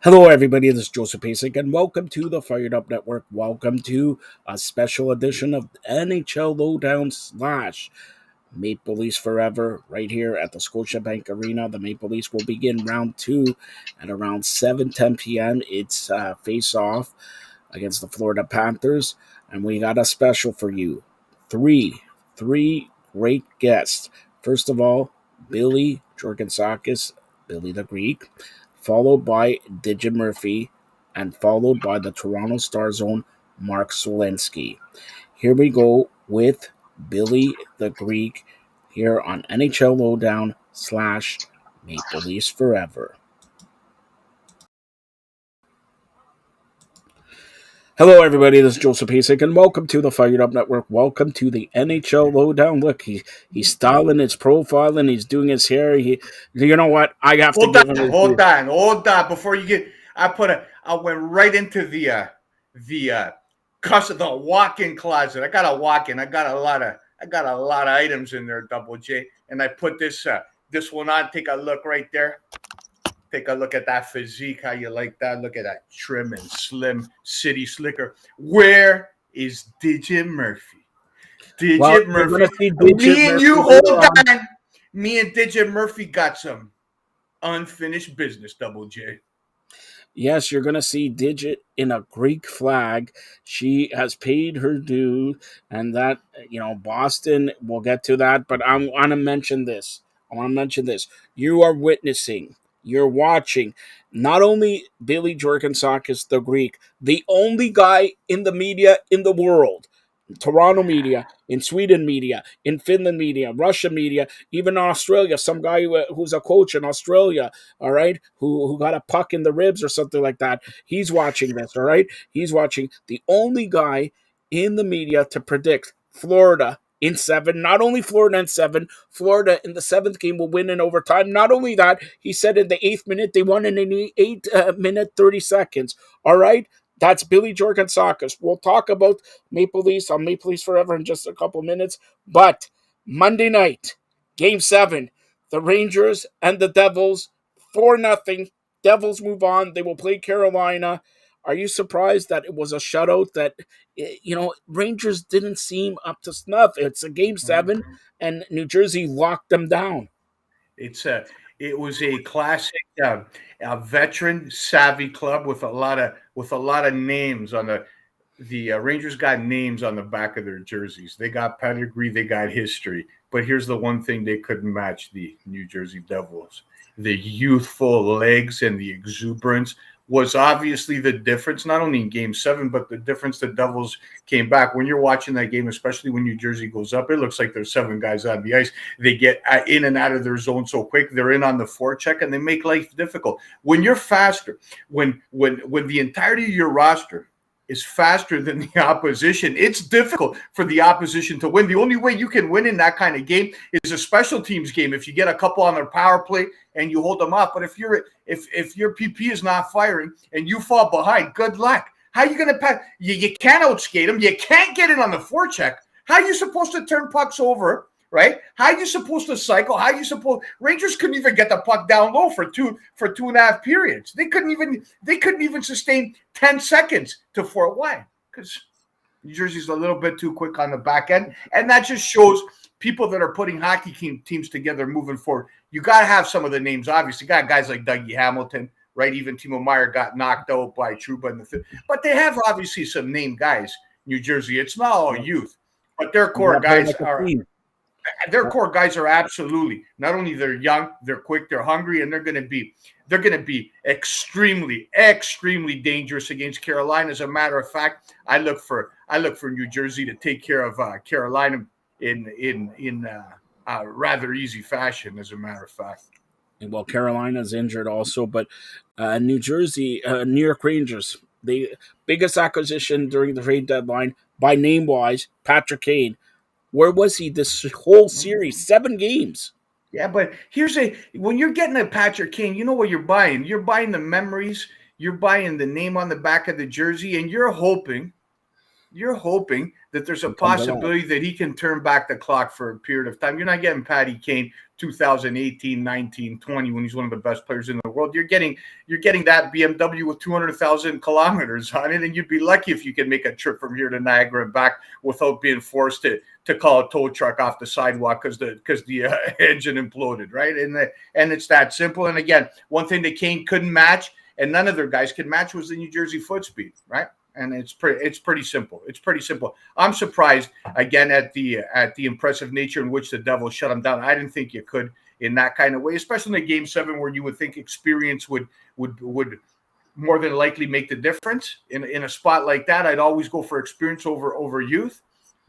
Hello, everybody. This is Joseph Pasek, and welcome to the Fired Up Network. Welcome to a special edition of NHL Lowdown slash Maple Leafs Forever right here at the Scotiabank Arena. The Maple Leafs will begin round two at around 7:10 p.m. It's face-off against the Florida Panthers, and we got a special for you. Three great guests. First of all, Billy Jorgansakis, Billy the Greek, followed by Digit Murphy, and followed by the Toronto Star's own Mark Swolensky. Here we go with Billy the Greek here on NHL Lowdown slash Maple Leafs Forever. Hello, everybody. This is Joseph Pasek, and welcome to the Fired Up Network. Welcome to the NHL Lowdown. Look, he's styling his profile and he's doing his hair. You know what? I have to give him his Hold on. Before you get, I went right into the walk-in closet. I got a walk-in. I got a lot of items in there, Double J, and I put this one on. Take a look right there. Take a look at that physique. How you like that? Look at that trim and slim city slicker. Where is Digit Murphy? Murphy. Me and you, hold on. Me and Digit Murphy got some unfinished business, Double J. Yes, you're going to see Digit in a Greek flag. She has paid her due, and that, Boston, we'll get to that, but I want to mention this. You are witnessing, you're watching not only Billy Jorgansakis, the Greek, the only guy in the media in the world, Toronto media, in Sweden media, in Finland media, Russia media, even Australia. Some guy who's a coach in Australia, all right, who got a puck in the ribs or something like that. He's watching this, all right. He's watching. The only guy in the media to predict Florida in 7. Not only Florida in 7, Florida in the 7th game will win in overtime. Not only that, he said in the 8th minute they won in an 8 minute 30 seconds. All right. That's Billy Jorgansakis. We'll talk about Maple Leafs on Maple Leafs Forever in just a couple minutes. But Monday night, Game 7, the Rangers and the Devils, 4-0. Devils move on. They will play Carolina. Are you surprised that it was a shutout, that, Rangers didn't seem up to snuff? It's a Game 7, and New Jersey locked them down. It was a classic, a veteran savvy club with a lot of names on the Rangers got names on the back of their jerseys. They got pedigree, they got history. But here's the one thing they couldn't match: the New Jersey Devils. The youthful legs and the exuberance was obviously the difference, not only in Game 7, but the difference the Devils came back. When you're watching that game, especially when New Jersey goes up, it looks like there's 7 guys on the ice. They get in and out of their zone so quick. They're in on the forecheck, and they make life difficult. When you're faster, when the entirety of your roster is faster than the opposition, it's difficult for the opposition to win. The only way you can win in that kind of game is a special teams game. If you get a couple on their power play and you hold them off, but if your PP is not firing and you fall behind, good luck. How are you going to pass? You can't outskate them. You can't get it on the forecheck. How are you supposed to turn pucks over? Right? How are you supposed to cycle? Rangers couldn't even get the puck down low for two and a half periods. They couldn't even sustain 10 seconds to 4. Why? Because New Jersey's a little bit too quick on the back end. And that just shows people that are putting hockey teams together moving forward. You got to have some of the names, obviously. You got guys like Dougie Hamilton, right? Even Timo Meier got knocked out by Trouba in the 5th. But they have obviously some named guys, New Jersey. It's not all youth, but their core guys are – their core guys are absolutely, not only they're young, they're quick, they're hungry, and they're going to be extremely, extremely dangerous against Carolina. As a matter of fact, I look for New Jersey to take care of Carolina in rather easy fashion. As a matter of fact. Well, Carolina's injured also, but New York Rangers, the biggest acquisition during the trade deadline by name wise, Patrick Kane. Where was he this whole series? 7 games. Yeah, but when you're getting a Patrick Kane, you know what you're buying. You're buying the memories. You're buying the name on the back of the jersey, and you're hoping that there's a possibility that he can turn back the clock for a period of time. You're not getting Patty Kane 2018, 19, 20, when he's one of the best players in the world. You're getting that BMW with 200,000 kilometers on it, and you'd be lucky if you could make a trip from here to Niagara and back without being forced to call a tow truck off the sidewalk because the engine imploded, right? And it's that simple. And again, one thing that Kane couldn't match, and none of their guys could match, was the New Jersey foot speed, right? And it's pretty simple. It's pretty simple. I'm surprised again at the impressive nature in which the Devils shut them down. I didn't think you could in that kind of way, especially in a Game 7 where you would think experience would more than likely make the difference. In a spot like that, I'd always go for experience over youth.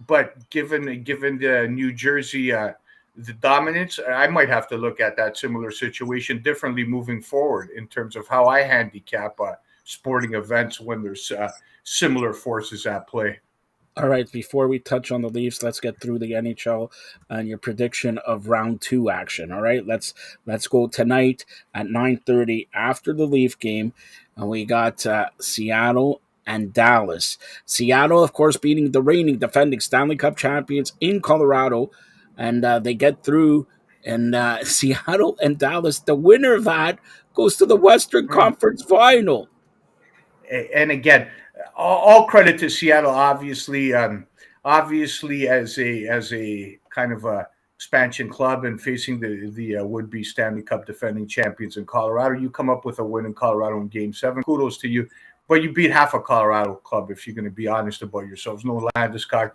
But given the New Jersey the dominance, I might have to look at that similar situation differently moving forward in terms of how I handicap sporting events when there's similar forces at play. All right, before we touch on the Leafs, let's get through the NHL and your prediction of round 2 action. All right, let's go tonight at 9:30 after the Leaf game. And we got Seattle and Dallas. Seattle, of course, beating the reigning defending Stanley Cup champions in Colorado, and they get through. And Seattle and Dallas, the winner of that goes to the Western Conference Final. And again, all credit to Seattle, obviously as a kind of a expansion club and facing the would-be Stanley Cup defending champions in Colorado. You come up with a win in Colorado in Game 7. Kudos to you. But you beat half a Colorado club, if you're going to be honest about yourselves. No Landeskog,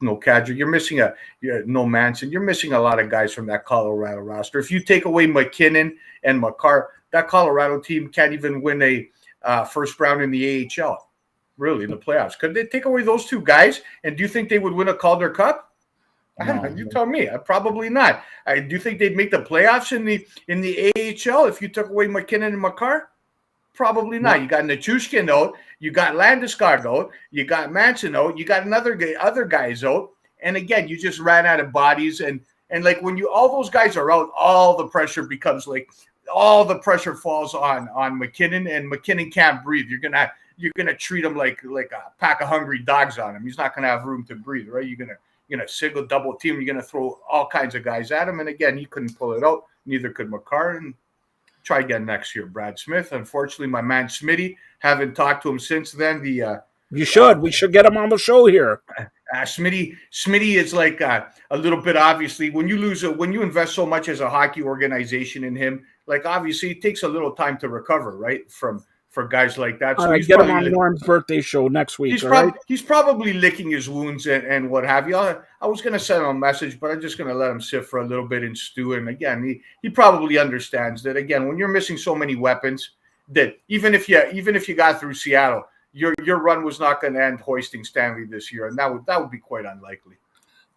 no Kadri. You're missing no Manson. You're missing a lot of guys from that Colorado roster. If you take away McKinnon and Makar, that Colorado team can't even win a first round in the AHL, really, in the playoffs. Could they take away those two guys? And do you think they would win a Calder Cup? I don't know. You tell me. Probably not. Do you think they'd make the playoffs in the AHL if you took away McKinnon and Makar? Probably not. You got Nichushkin out. You got Landeskog out. You got Manson out. You got other guys out. And again, you just ran out of bodies. And like when all those guys are out, all the pressure becomes like all the pressure falls on McKinnon, and McKinnon can't breathe. You're gonna treat him like a pack of hungry dogs on him. He's not gonna have room to breathe, right? You're gonna single double team. You're gonna throw all kinds of guys at him. And again, he couldn't pull it out. Neither could Makar. And try again next year, Brad Smith. Unfortunately, my man Smitty, haven't talked to him since then. We should get him on the show here. Smitty is like a little bit, obviously, when you invest so much as a hockey organization in him, like obviously it takes a little time to recover, right? For guys like that. So he's get him on Norm's birthday show next week. He's probably licking his wounds and what have you. I was going to send him a message, but I'm just going to let him sit for a little bit and stew. And again, he probably understands that. Again, when you're missing so many weapons, that even if you got through Seattle, your run was not going to end hoisting Stanley this year, and that would be quite unlikely.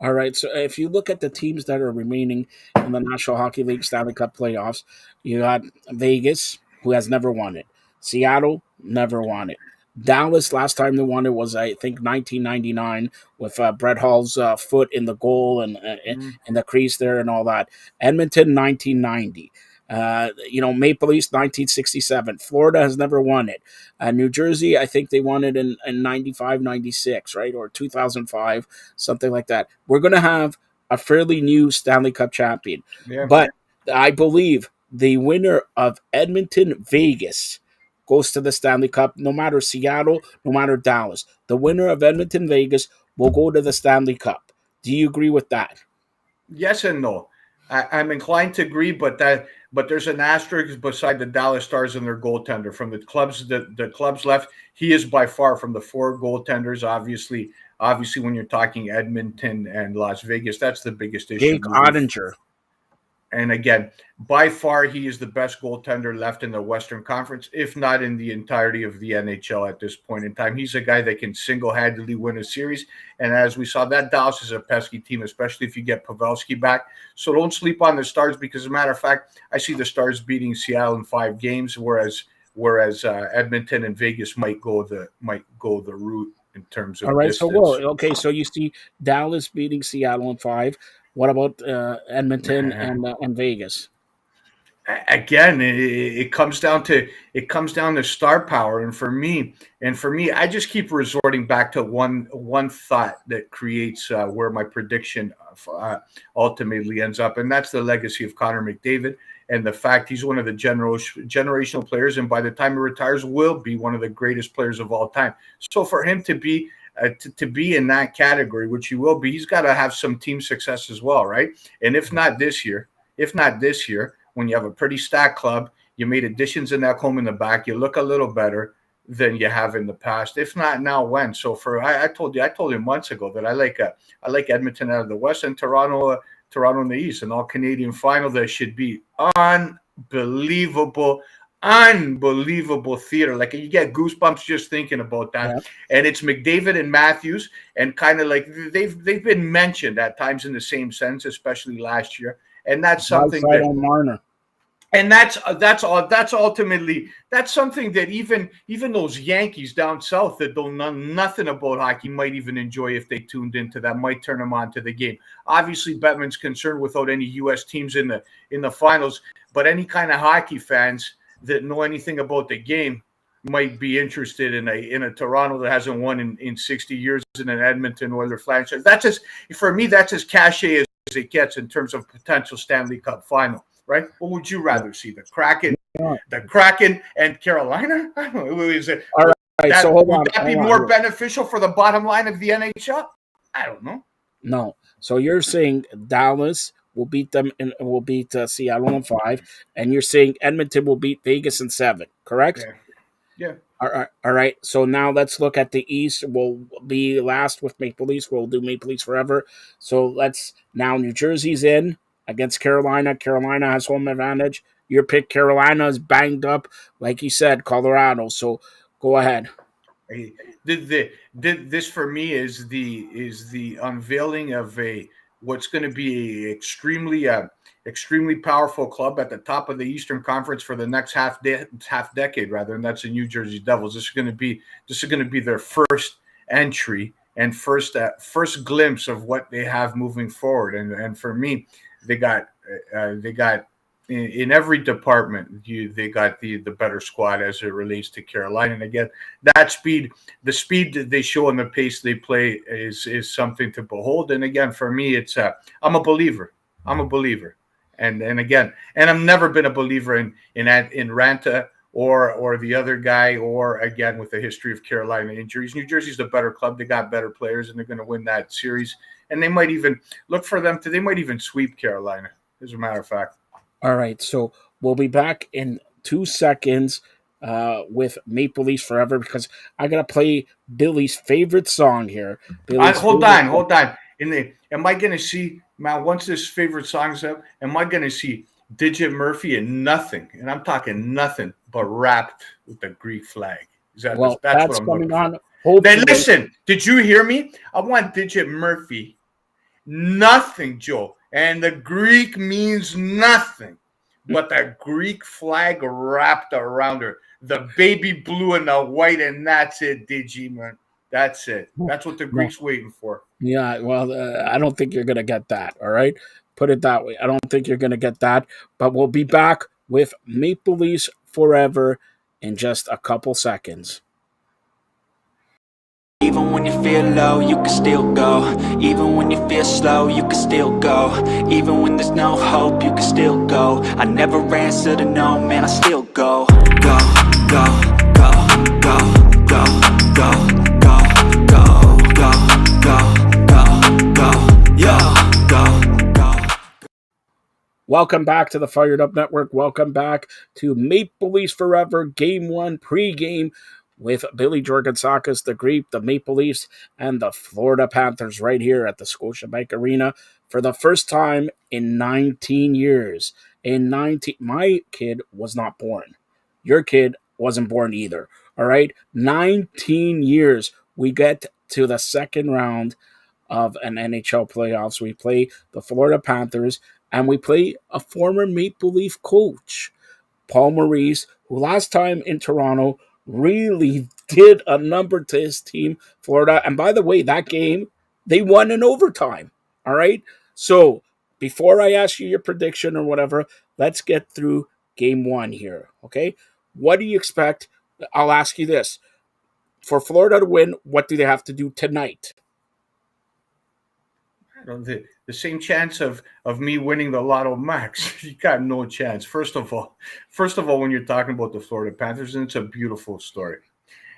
All right, so if you look at the teams that are remaining in the National Hockey League Stanley Cup playoffs, you got Vegas, who has never won it. Seattle, never won it. Dallas, last time they won it was, I think, 1999 with Brett Hall's foot in the goal and in the crease there and all that. Edmonton, 1990. Maple Leafs, 1967. Florida has never won it. New Jersey, I think they won it in 95, 96, right? Or 2005, something like that. We're going to have a fairly new Stanley Cup champion. Yeah. But I believe the winner of Edmonton-Vegas goes to the Stanley Cup, no matter Seattle, no matter Dallas. The winner of Edmonton-Vegas will go to the Stanley Cup. Do you agree with that? Yes and no. I'm inclined to agree, but there's an asterisk beside the Dallas Stars and their goaltender. From the clubs left, he is by far, from the four goaltenders, obviously when you're talking Edmonton and Las Vegas, that's the biggest issue. Jake Ottinger. And again, by far, he is the best goaltender left in the Western Conference, if not in the entirety of the NHL at this point in time. He's a guy that can single-handedly win a series. And as we saw, that Dallas is a pesky team, especially if you get Pavelski back. So don't sleep on the Stars, because as a matter of fact, I see the Stars beating Seattle in 5 games, whereas Edmonton and Vegas might go the route in terms of distance. So you see Dallas beating Seattle in 5. What about Edmonton and Vegas? again, it comes down to star power, and for me, I just keep resorting back to one thought that creates where my prediction ultimately ends up, and that's the legacy of Connor McDavid and the fact he's one of the generational players, and by the time he retires, will be one of the greatest players of all time. So for him to be to be in that category, which he will be, he's got to have some team success as well, right? And if not this year, when you have a pretty stacked club, you made additions in that home in the back, you look a little better than you have in the past. If not now, when? So I told you months ago that I like Edmonton out of the West and Toronto in the East, an all Canadian final that should be unbelievable. Unbelievable theater. Like you get goosebumps just thinking about that. Yeah. And it's McDavid and Matthews, and kind of like they've been mentioned at times in the same sense, especially last year. And that's something Outside that on Marner. and that's ultimately that's something that even those Yankees down south that don't know nothing about hockey might even enjoy if they tuned into that, might turn them on to the game. Obviously, Bettman's concerned without any U.S. teams in the finals, but any kind of hockey fans that know anything about the game might be interested in a Toronto that hasn't won in 60 years, in an Edmonton Oilers franchise. For me, that's as cachet as it gets in terms of potential Stanley Cup final. Right? What would you rather see? The Kraken and Carolina? I don't know. Is it, All right. So hold would on. that be more beneficial for the bottom line of the NHL? I don't know. No. So you're saying Dallas will beat them and will beat Seattle in 5, and you're saying Edmonton will beat Vegas in 7, correct? Yeah. Yeah. All right. All right. So now let's look at the East. We'll be last with Maple Leafs. We'll do Maple Leafs forever. So let's now New Jersey's in against Carolina. Carolina has home advantage. Your pick, Carolina, is banged up, like you said, Colorado. So go ahead. This for me is the unveiling of what's going to be a extremely powerful club at the top of the Eastern Conference for the next half decade, rather, and that's the New Jersey Devils. This is going to be their first entry and first glimpse of what they have moving forward. And for me, they got in every department, they got the better squad as it relates to Carolina. And again, the speed that they show and the pace they play is something to behold. And again, for me, I'm a believer. And again, and I've never been a believer in Ranta or the other guy, or again with the history of Carolina injuries. New Jersey's the better club. They got better players, and they're going to win that series. And they might even they might even sweep Carolina, as a matter of fact. All right, so we'll be back in 2 seconds with Maple Leafs Forever, because I got to play Billy's favorite song here. Hold on. Am I going to see, man, once this favorite song's up, am I going to see Digit Murphy and nothing? And I'm talking nothing but wrapped with the Greek flag. That's what I'm looking for. Then listen, did you hear me? I want Digit Murphy. Nothing, Joe. And the Greek means nothing but the Greek flag wrapped around her. The baby blue and the white, and that's it, DG, man. That's it. That's what the Greek's waiting for. Yeah, well, I don't think you're going to get that, all right? Put it that way. I don't think you're going to get that. But we'll be back with Maple Leafs Forever in just a couple seconds. Even when you feel low, you can still go. Even when you feel slow, you can still go. Even when there's no hope, you can still go. I never answer to no, man, I still go. Go, go, go, go, go, go, go, go, go, go, go, go. Welcome back to the Fired Up Network. Welcome back to Maple Leafs Forever Game 1 pregame with Billy Jorgansakis, the Greek, the Maple Leafs, and the Florida Panthers right here at the Scotiabank Arena for the first time in 19 years. My kid was not born. Your kid wasn't born either. All right? 19 years. We get to the second round of an NHL playoffs. We play the Florida Panthers, and we play a former Maple Leaf coach, Paul Maurice, who last time in Toronto really did a number to his team, Florida. And by the way, that game, they won in overtime. All right? So before I ask you your prediction or whatever, let's get through game 1 here. Okay, what do you expect? I'll ask you this: for Florida to win, what do they have to do tonight? The same chance of me winning the Lotto Max. You got no chance. First of all, when you're talking about the Florida Panthers, and it's a beautiful story.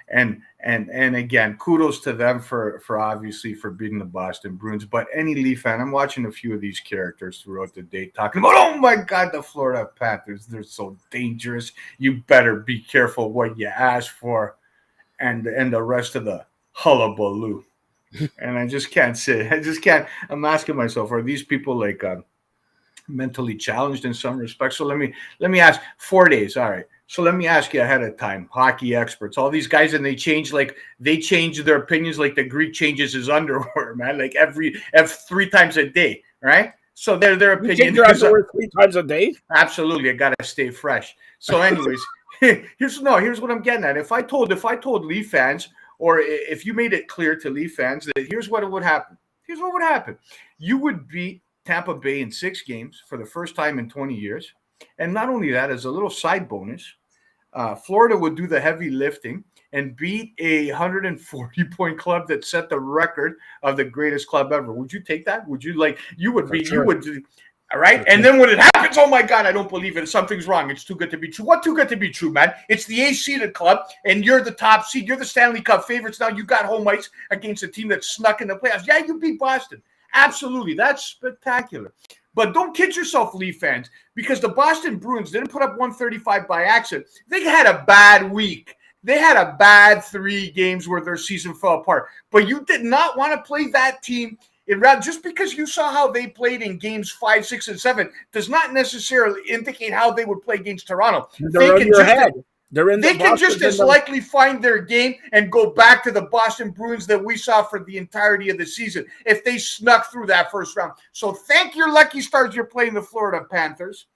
And again, kudos to them for obviously for beating the Boston Bruins. But any Leaf fan, I'm watching a few of these characters throughout the day talking about, oh my God, the Florida Panthers, they're so dangerous. You better be careful what you ask for, and the rest of the hullabaloo. And I just can't say. I'm asking myself, are these people like mentally challenged in some respects? So let me ask. 4 days, all right. So let me ask you ahead of time, hockey experts, all these guys, and they change their opinions like the Greek changes his underwear, man, like every 3 times a day, right? So their opinion. You change your underwear 3 times a day? Absolutely, I gotta stay fresh. So, anyways, here's what I'm getting at. If I told Leaf fans, or if you made it clear to Leaf fans that here's what would happen. Here's what would happen. You would beat Tampa Bay in 6 games for the first time in 20 years. And not only that, as a little side bonus, Florida would do the heavy lifting and beat a 140-point club that set the record of the greatest club ever. Would you take that? Would you all right. And then when it happens, oh my God, I don't believe it. Something's wrong. It's too good to be true. What too good to be true, man? It's the 8th-seeded club, and you're the top seed. You're the Stanley Cup favorites. Now you got home ice against a team that snuck in the playoffs. Yeah, you beat Boston. Absolutely. That's spectacular. But don't kid yourself, Leaf fans, because the Boston Bruins didn't put up 135 by accident. They had a bad week. They had a bad 3 games where their season fell apart. But you did not want to play that team. Just because you saw how they played in games 5, 6, and 7 does not necessarily indicate how they would play against Toronto. They're in your head. They can just as likely find their game and go back to the Boston Bruins that we saw for the entirety of the season if they snuck through that first round. So thank your lucky stars you're playing the Florida Panthers.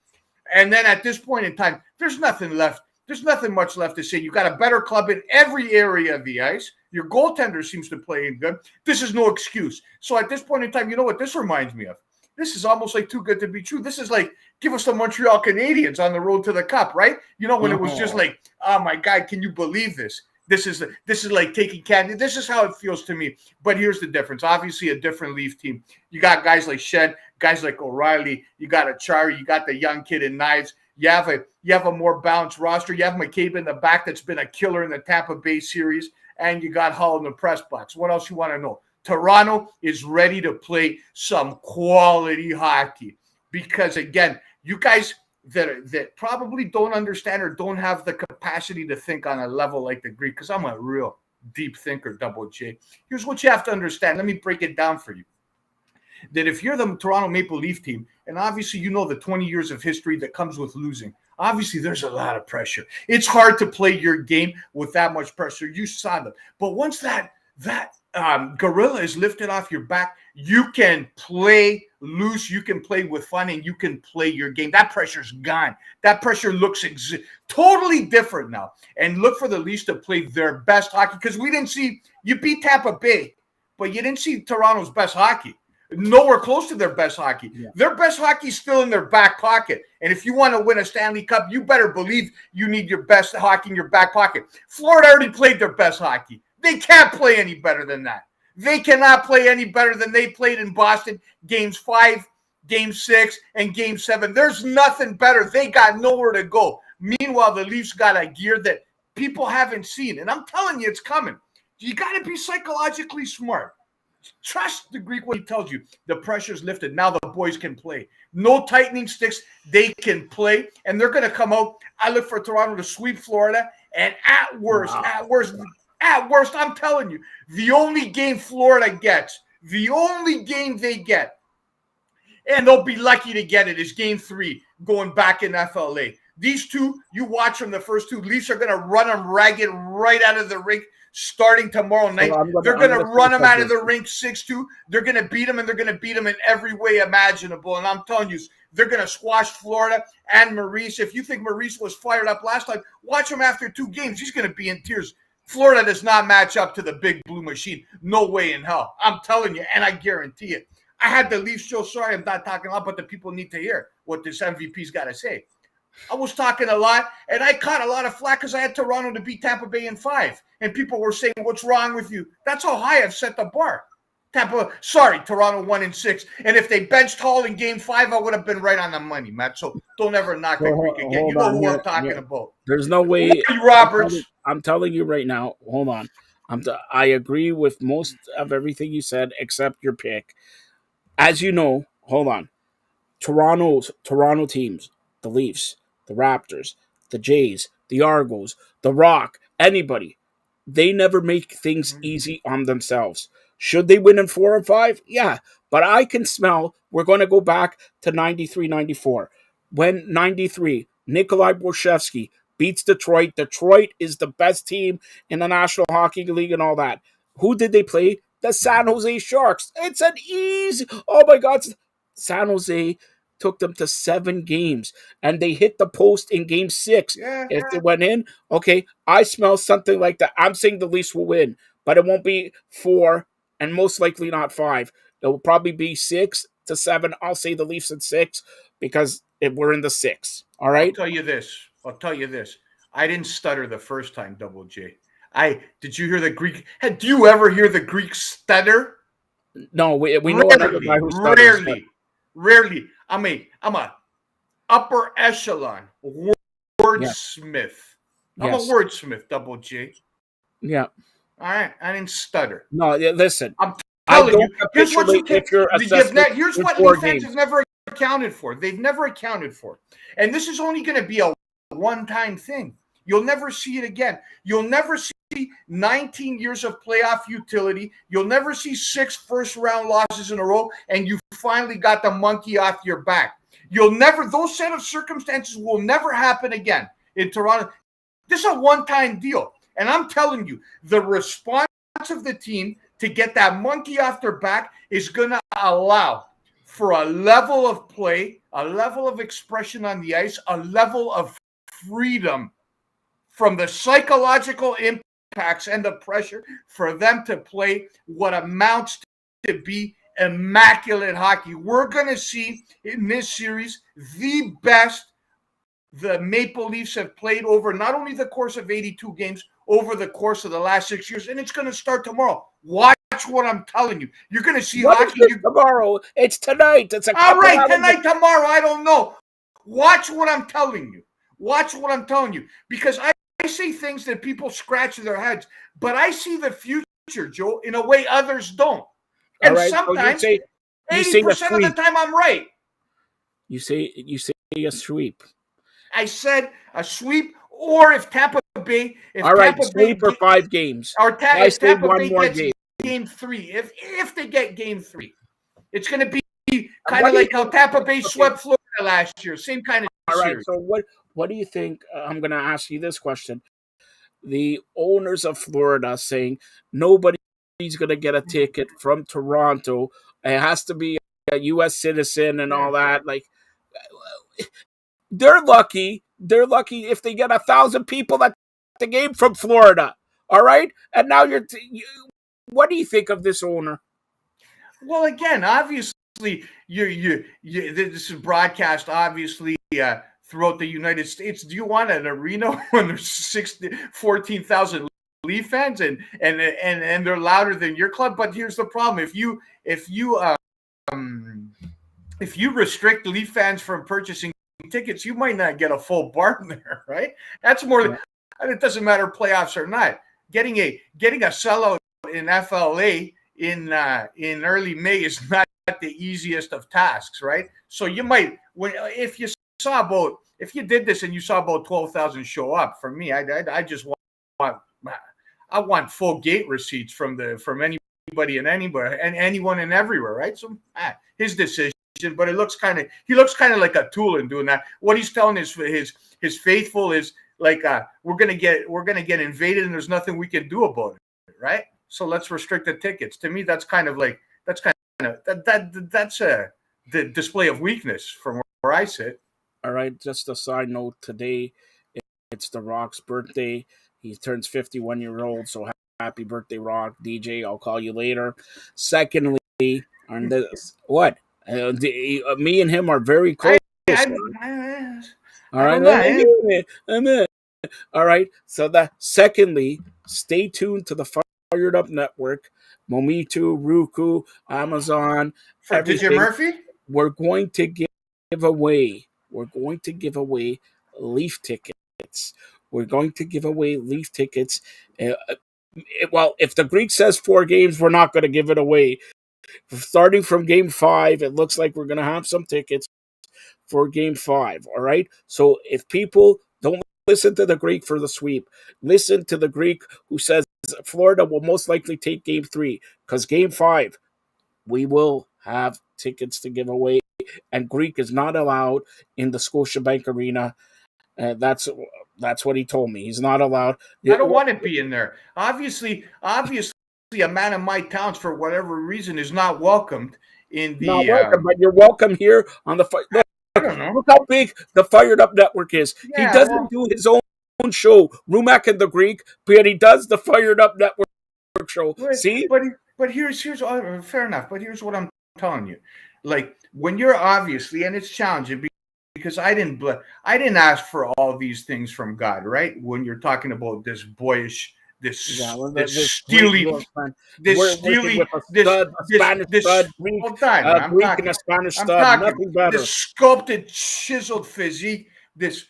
And then at this point in time, there's nothing left. There's nothing much left to say. You got a better club in every area of the ice. Your goaltender seems to play in good. This is no excuse. So at this point in time, you know what this reminds me of? This is almost like too good to be true. This is like, give us the Montreal Canadiens on the road to the Cup, right? You know, when it was just like, oh my God, can you believe this? This is like taking candy. This is how it feels to me. But here's the difference. Obviously, a different Leaf team. You got guys like Shed, guys like O'Reilly. You got Achari. You got the young kid in Knives. You have a more balanced roster. You have McCabe in the back that's been a killer in the Tampa Bay series. And you got Hull in the press box. What else you want to know? Toronto is ready to play some quality hockey because, again, you guys that probably don't understand or don't have the capacity to think on a level like the Greek, because I'm a real deep thinker, Double J. Here's what you have to understand. Let me break it down for you. That if you're the Toronto Maple Leaf team, and obviously you know the 20 years of history that comes with losing, obviously there's a lot of pressure. It's hard to play your game with that much pressure. You saw them. But once that gorilla is lifted off your back, you can play loose, you can play with fun, and you can play your game. That pressure's gone. That pressure looks totally different now. And look for the Leafs to play their best hockey, because we didn't see, you beat Tampa Bay, but you didn't see Toronto's best hockey. Nowhere close to their best hockey. Yeah. Their best hockey is still in their back pocket. And if you want to win a Stanley Cup, you better believe you need your best hockey in your back pocket. Florida already played their best hockey. They can't play any better than that. They cannot play any better than they played in Boston, games 5, game 6, and game 7. There's nothing better. They got nowhere to go. Meanwhile, the Leafs got a gear that people haven't seen. And I'm telling you, it's coming. You got to be psychologically smart. Trust the Greek when he tells you the pressure's lifted. Now the boys can play. No tightening sticks. They can play. And they're going to come out. I look for Toronto to sweep Florida. And at worst, I'm telling you, the only game Florida gets, the only game they get, and they'll be lucky to get it, is game 3 going back in FLA. These two, you watch them, the first two. Leafs are going to run them ragged right out of the rink starting tomorrow night. They're going to run them out of the rink 6-2. They're going to beat them, and they're going to beat them in every way imaginable. And I'm telling you, they're going to squash Florida and Maurice. If you think Maurice was fired up last time, watch him after 2 games. He's going to be in tears. Florida does not match up to the big blue machine. No way in hell. I'm telling you, and I guarantee it. I had the Leafs show. Sorry, I'm not talking a lot, but the people need to hear what this MVP's got to say. I was talking a lot, and I caught a lot of flack because I had Toronto to beat Tampa Bay in 5. And people were saying, what's wrong with you? That's how high I've set the bar. Toronto won in 6. And if they benched Hall in game 5, I would have been right on the money, Matt. So don't ever knock the Greek again. You know who I'm talking about. There's no way. Roberts. I'm telling you right now, hold on. I agree with most of everything you said except your pick. As you know, hold on. Toronto teams, the Leafs, the Raptors, the Jays, the Argos, the Rock, anybody, they never make things easy on themselves. Should they win in 4 and 5? Yeah. But I can smell we're going to go back to 93, 94. When 93, Nikolai Borshevsky beats Detroit. Detroit is the best team in the National Hockey League and all that. Who did they play? The San Jose Sharks. It's an easy. Oh my God. San Jose took them to 7 games and they hit the post in game 6. Yeah. If they went in, okay, I smell something like that. I'm saying the Leafs will win, but it won't be 4 and most likely not 5. It will probably be 6 to 7. I'll say the Leafs at 6 because we're in the 6. All right. I'll tell you this. I didn't stutter the first time, Double J. Did you hear the Greek? Do you ever hear the Greek stutter? No, we know another guy who stutters. Rarely. I'm a upper echelon wordsmith. I'm a wordsmith, Double J. Yeah. All right. I didn't stutter. No, listen. I'm telling you. Here's what you can. Here's what Leaf fans have never accounted for. They've never accounted for. And this is only going to be a one-time thing. You'll never see it again. You'll never see 19 years of playoff utility. You'll never see 6 first-round losses in a row, and you finally got the monkey off your back. Those set of circumstances will never happen again in Toronto. This is a one-time deal. And I'm telling you, the response of the team to get that monkey off their back is going to allow for a level of play, a level of expression on the ice, a level of freedom from the psychological impacts and the pressure for them to play what amounts to be immaculate hockey. We're going to see in this series the best the Maple Leafs have played over not only the course of 82 games, over the course of the last 6 years, and it's going to start tomorrow. Watch what I'm telling you. You're going to see hockey tomorrow. It's tonight. It's all right. Tonight, tomorrow. I don't know. Watch what I'm telling you. Watch what I'm telling you, because I say things that people scratch their heads, but I see the future, Joe, in a way others don't. And sometimes, so 80% of the time, I'm right. You say a sweep. I said a sweep, or if Tampa Bay, sweep for 5 games, or Tampa Bay gets game 3, if they get game 3, it's going to be kind of like how Tampa Bay swept Florida last year. Same kind of. All right. So what do you think? I'm going to ask you this question. The owners of Florida saying nobody's going to get a ticket from Toronto. It has to be a U.S. citizen and all that. Like, they're lucky. They're lucky if they get 1,000 people at the game from Florida. All right. And now what do you think of this owner? Well, again, obviously, this is broadcast, obviously, throughout the United States. Do you want an arena when there's 14,000 Leaf fans and they're louder than your club? But here's the problem: if you restrict Leaf fans from purchasing tickets, you might not get a full bar there, right? That's more than. It doesn't matter playoffs or not. Getting a sellout in FLA in early May is not the easiest of tasks, right? So you might, if you did this and you saw about 12,000 show up, for me, I just want full gate receipts from anybody and anywhere and anyone and everywhere, right? So his decision, but he looks kind of like a tool in doing that. What he's telling his faithful is like, we're gonna get invaded and there's nothing we can do about it, right? So let's restrict the tickets. To me, that's the display of weakness from where I sit. All right, just a side note, today it's The Rock's birthday. He turns 51 years old, so happy birthday, Rock. DJ, I'll call you later. Secondly, on this, what? Me and him are very close. All I right. don't know. I'm in. All right. So secondly, stay tuned to the Fired Up Network, Mometu, Roku, Amazon, For Digit everything. Murphy? We're going to give away. We're going to give away Leaf tickets. We're going to give away Leaf tickets. Well, if the Greek says 4 games, we're not going to give it away. Starting from game 5, it looks like we're going to have some tickets for game 5. All right. So if people don't listen to the Greek for the sweep, listen to the Greek who says Florida will most likely take game 3, because game 5, we will have tickets to give away. And Greek is not allowed in the Scotiabank Arena. That's what he told me. He's not allowed. I don't want to be in there. Obviously, a man of my talents, for whatever reason, is not welcomed in the. Not welcome, but you're welcome here on the. I don't know. Look how big the Fired Up Network is. He Yeah, doesn't do his own show, Rumac and the Greek, but he does the Fired Up Network show. See? But here's fair enough. But here's what I'm telling you. Like, when you're obviously, and it's challenging because I didn't ask for all these things from God, right? When you're talking about this boyish, this steely, this Spanish stud, Greek, Greek and a Spanish stud, nothing better. This sculpted, chiseled physique, this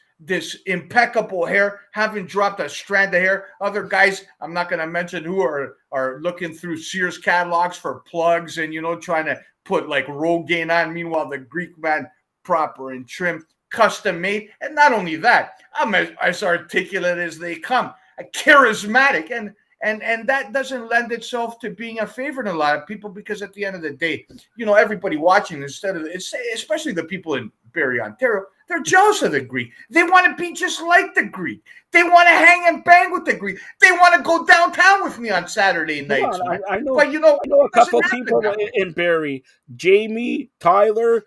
impeccable hair, haven't dropped a strand of hair. Other guys, I'm not going to mention who, are looking through Sears catalogs for plugs and, trying to put like Rogaine on. Meanwhile, the Greek man, proper and trim, custom made. And not only that, I'm as articulate as they come, charismatic. And that doesn't lend itself to being a favorite in a lot of people, because at the end of the day, everybody watching, especially the people in Barrie, Ontario, they're jealous of the Greek. They want to be just like the Greek. They want to hang and bang with the Greek. They want to go downtown with me on Saturday nights. I know. But I know a couple people in Barrie. Jamie, Tyler,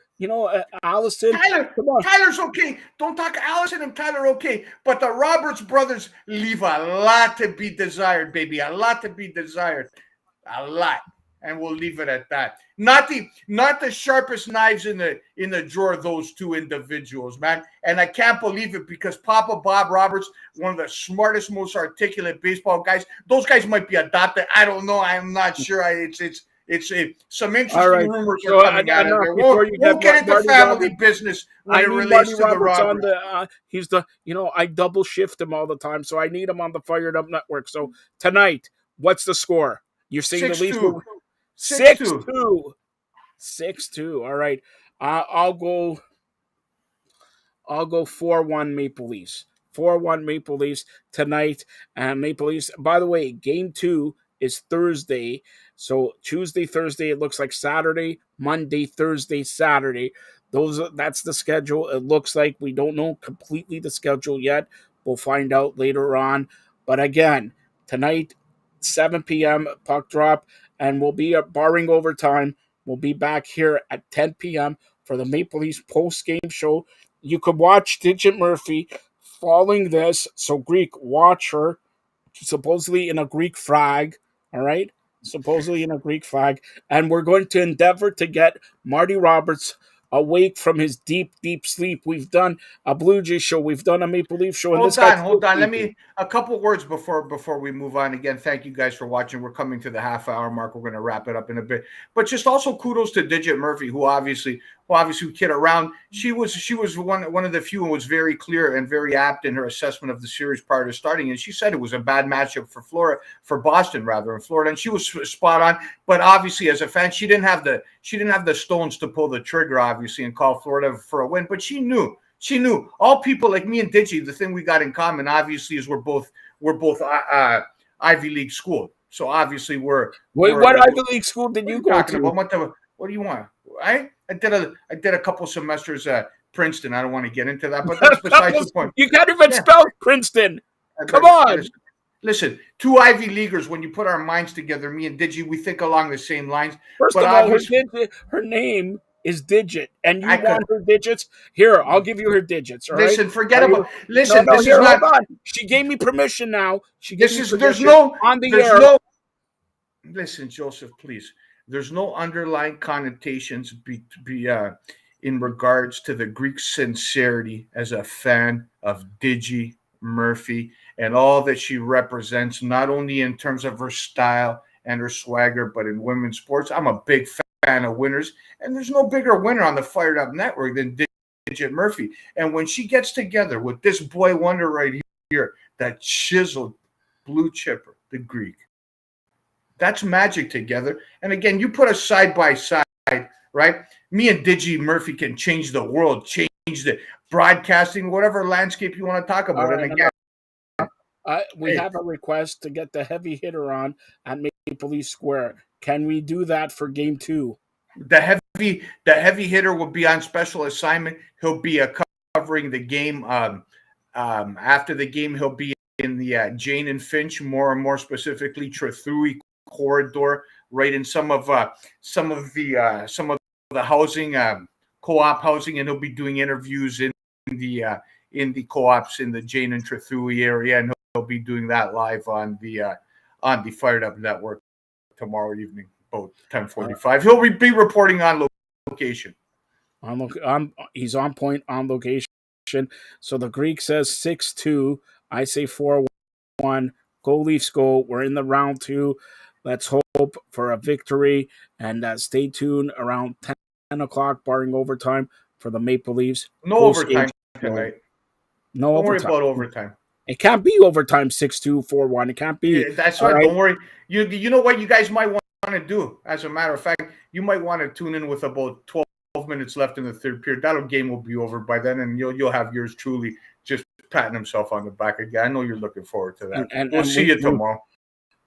Allison. Tyler's okay. Don't talk Allison and Tyler, okay. But the Roberts brothers leave a lot to be desired, baby. A lot to be desired. A lot. And we'll leave it at that. Not the sharpest knives in the drawer, those two individuals, man. And I can't believe it, because Papa Bob Roberts, one of the smartest, most articulate baseball guys. Those guys might be adopted. I don't know. I'm not sure. It's some interesting rumors are coming out of there. We'll get into family business when it relates to the Roberts. He's the, I double shift him all the time, so I need him on the Fired Up Network. So tonight, what's the score? You're saying the Leafs will 6-2. 6-2. All right. I'll go 4-1 Maple Leafs. 4-1 Maple Leafs tonight. And Maple Leafs, by the way, game 2 is Thursday. So Tuesday, Thursday, it looks like Saturday, Monday, Thursday, Saturday. That's the schedule. It looks like. We don't know completely the schedule yet. We'll find out later on. But again, tonight, 7 p.m. puck drop. And we'll be, barring overtime, we'll be back here at 10 p.m. for the Maple Leafs post-game show. You could watch Digit Murphy following this. So, Greek, watch her, supposedly in a Greek flag, all right? Supposedly in a Greek flag. And we're going to endeavor to get Marty Roberts awake from his deep, deep sleep. We've done a Blue Jay show. We've done a Maple Leaf show. Hold on. Let me, a couple words before we move on. Again, thank you guys for watching. We're coming to the half-hour mark. We're going to wrap it up in a bit. But just also kudos to Digit Murphy, who obviously kid around. She was one of the few and was very clear and very apt in her assessment of the series prior to starting. And she said it was a bad matchup for Boston in Florida. And she was spot on. But obviously, as a fan, she didn't have the stones to pull the trigger, obviously, and call Florida for a win. But she knew. All people like me and Digi, the thing we got in common, obviously, is we're both Ivy League school. So obviously what Ivy League school did you go to? What do you want? I did a couple semesters at Princeton. I don't want to get into that, but that's besides the point. You can't even spell Princeton. Come on. Listen, two Ivy Leaguers, when you put our minds together, me and Digi, we think along the same lines. First of all, her name is Digit, and you want her digits? Here, I'll give you her digits. All listen, right? forget about. Listen, this is not. Hold on. She gave me permission now. There's no. Listen, Joseph, please. There's no underlying connotations in regards to the Greek sincerity as a fan of Digi Murphy and all that she represents, not only in terms of her style and her swagger, but in women's sports. I'm a big fan of winners, and there's no bigger winner on the Fired Up Network than Digi Murphy. And when she gets together with this boy wonder right here, that chiseled blue chipper, the Greek, that's magic together. And again, you put us side by side, right? Me and Digi Murphy can change the world, change the broadcasting, whatever landscape you want to talk about. Right, and again, we have a request to get the heavy hitter on at Maple Leaf Square. Can we do that for Game 2? The heavy hitter will be on special assignment. He'll be covering the game. After the game, he'll be in the Jane and Finch, more specifically Trethewey corridor, right in some of the housing, co-op housing, and he'll be doing interviews in the co-ops in the Jane and Trethewey area, and he'll be doing that live on the Fired Up Network tomorrow evening, about 10:45. He'll be reporting on location. He's on point on location. So the Greek says 6-2. I say 4-1. Go Leafs go. We're in the round 2. Let's hope for a victory, and stay tuned around 10 o'clock, barring overtime, for the Maple Leafs. No overtime tonight. No Don't overtime. worry about overtime. It can't be overtime 6-2, 4-1. It can't be. Yeah, that's right. Don't worry. You know what you guys might want to do? As a matter of fact, you might want to tune in with about 12 minutes left in the third period. That game will be over by then, and you'll have yours truly just patting himself on the back again. I know you're looking forward to that. And we'll see you tomorrow.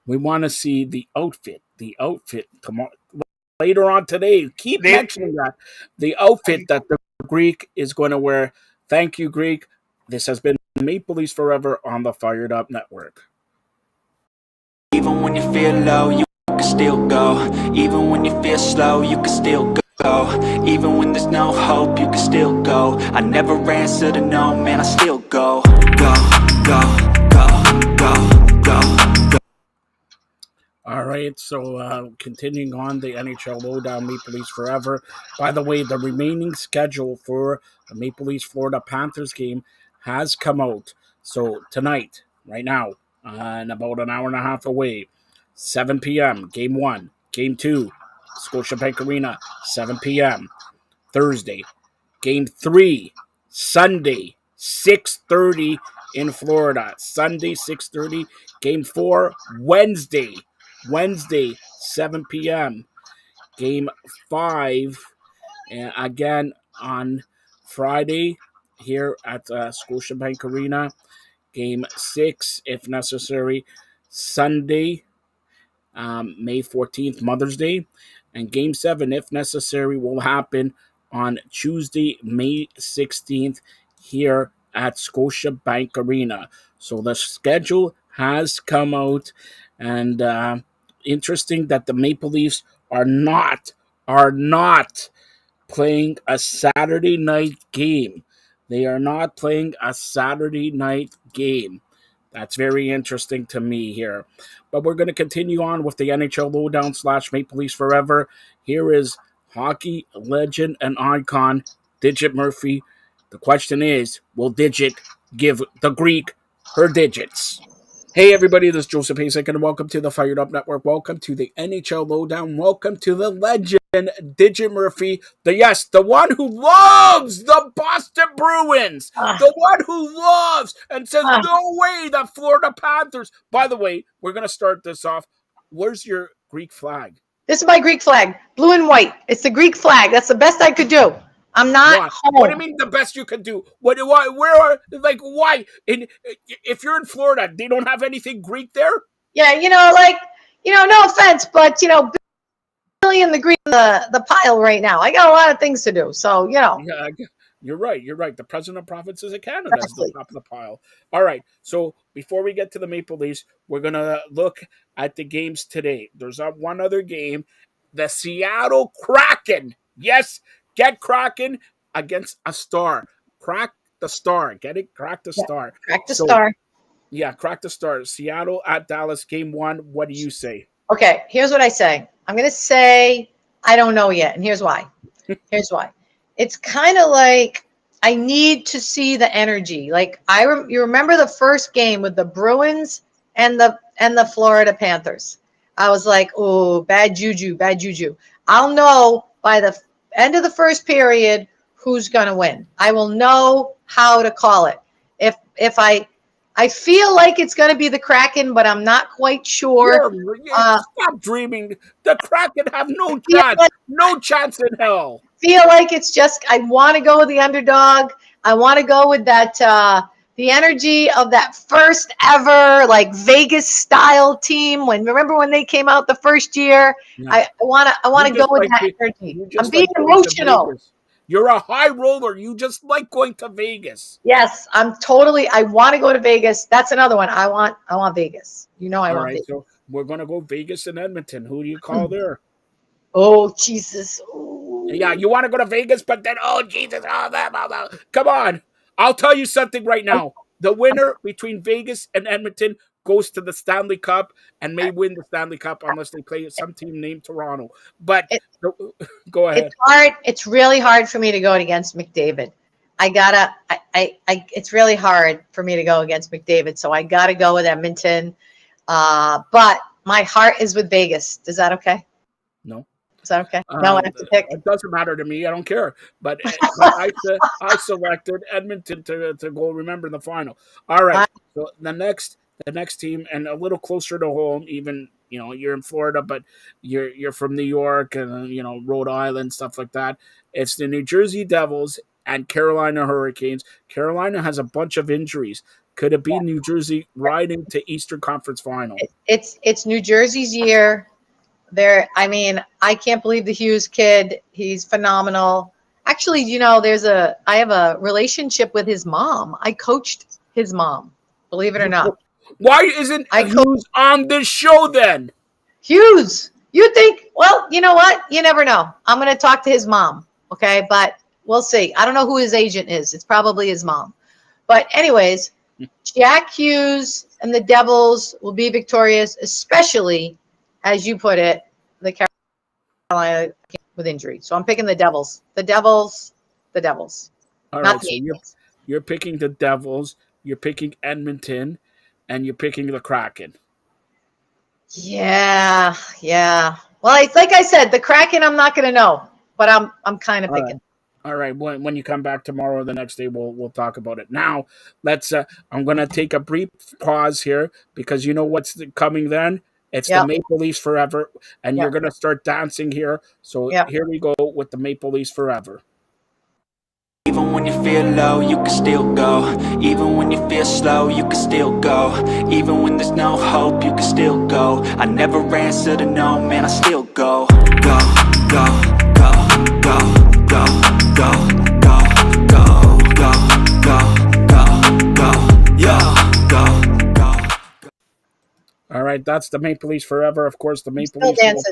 We want to see the outfit tomorrow. Later on today. Keep mentioning that. The outfit that the Greek is going to wear. Thank you, Greek. This has been Maple Leafs Forever on the Fired Up Network. Even when you feel low, you can still go. Even when you feel slow, you can still go. Even when there's no hope, you can still go. I never answer to no, man, I still go. Go, go, go, go, go. All right, so continuing on the NHL Lowdown Maple Leafs Forever. By the way, the remaining schedule for the Maple Leafs Florida Panthers game has come out. So tonight, right now, in about an hour and a half away, 7 p.m., Game 1. Game 2, Scotiabank Arena, 7 p.m. Thursday. Game 3, Sunday, 6:30 in Florida. Sunday, 6:30. Game 4, Wednesday, 7 p.m. Game 5, again on Friday here at Scotiabank Arena. Game 6, if necessary, Sunday, May 14th, Mother's Day. And Game 7, if necessary, will happen on Tuesday, May 16th here at Scotiabank Arena. So the schedule has come out, and interesting that the Maple Leafs are not playing a Saturday night game. They are not playing a Saturday night game. That's very interesting to me here. But we're going to continue on with the NHL Lowdown / Maple Leafs Forever. Here is hockey legend and icon Digi Murphy. The question is, will Digi give the Greek her digits? Hey everybody, this is Joseph Hasek, and welcome to the Fired Up Network. Welcome to the NHL Lowdown. Welcome to the legend, Digi Murphy. The one who loves the Boston Bruins. The one who loves and says, no way, the Florida Panthers. By the way, we're going to start this off. Where's your Greek flag? This is my Greek flag, blue and white. It's the Greek flag. That's the best I could do. I'm not home. What do you mean the best you could do? Why? Why? If you're in Florida, they don't have anything Greek there? Yeah, no offense, but, Billy and the Greek the pile right now. I got a lot of things to do, so, Yeah, you're right. The president of provinces of Canada is the top of the pile. All right, so before we get to the Maple Leafs, we're going to look at the games today. There's one other game, the Seattle Kraken. Yes, get Kraken against a star. Crack the star. Get it? Crack the star. Crack the star. Yeah, crack the star. Seattle at Dallas, game 1. What do you say? Okay, here's what I say. I'm going to say I don't know yet, and here's why. Here's why. it's kind of like I need to see the energy. Like you remember the first game with the Bruins and the Florida Panthers. I was like, oh, bad juju, bad juju. I'll know by the end of the first period who's going to win. I will know how to call it. If I feel like it's going to be the Kraken, but I'm not quite sure. Stop dreaming. The Kraken have no chance. No chance in hell. Feel like it's just I want to go with the underdog. I want to go with that the energy of that first ever like Vegas style team. Remember when they came out the first year? Yeah. I want to go with that energy. I'm being emotional. You're a high roller. You just like going to Vegas. Yes, I want to go to Vegas. That's another one. I want Vegas. I want Vegas. So we're going to go Vegas and Edmonton. Who do you call there? Oh, Jesus. Ooh. Yeah, you want to go to Vegas, but then, oh, Jesus. Come on. I'll tell you something right now. The winner between Vegas and Edmonton goes to the Stanley Cup and may win the Stanley Cup unless they play some team named Toronto. But go ahead. It's hard. It's really hard for me to go against McDavid. It's really hard for me to go against McDavid. So I got to go with Edmonton. But my heart is with Vegas. Is that okay? No. Is that okay? No, I have to pick. It doesn't matter to me. I don't care. But I selected Edmonton to go. Remember the final. All right. So the next team, and a little closer to home. Even you're in Florida, but you're from New York and Rhode Island, stuff like that. It's the New Jersey Devils and Carolina Hurricanes. Carolina has a bunch of injuries. Could it be New Jersey riding to Eastern Conference Final? It's New Jersey's year. I can't believe the Hughes kid. He's phenomenal. Actually, I have a relationship with his mom. I coached his mom, believe it or not. Why isn't Hughes on this show then? Hughes, you think, well, you know what? You never know. I'm going to talk to his mom, okay? But we'll see. I don't know who his agent is. It's probably his mom. But anyways, Jack Hughes and the Devils will be victorious, especially, as you put it, the Carolina with injury. So I'm picking the Devils. The Devils. All right, so you're picking the Devils, you're picking Edmonton, and you're picking the Kraken. Yeah. Well, it's like I said, the Kraken I'm not going to know, but I'm kind of picking. All right. When you come back tomorrow or the next day, we'll talk about it. Now, let's. I'm going to take a brief pause here because you know what's coming then. It's the Maple Leafs Forever, and you're going to start dancing here. So here we go with the Maple Leafs Forever. Even when you feel low, you can still go. Even when you feel slow, you can still go. Even when there's no hope, you can still go. I never answer to no, man, I still go. Go, go, go, go, go, go, go, go, go, go, go, go, yo, go. All right, that's the Maple Leafs Forever. Of course, the Maple Leafs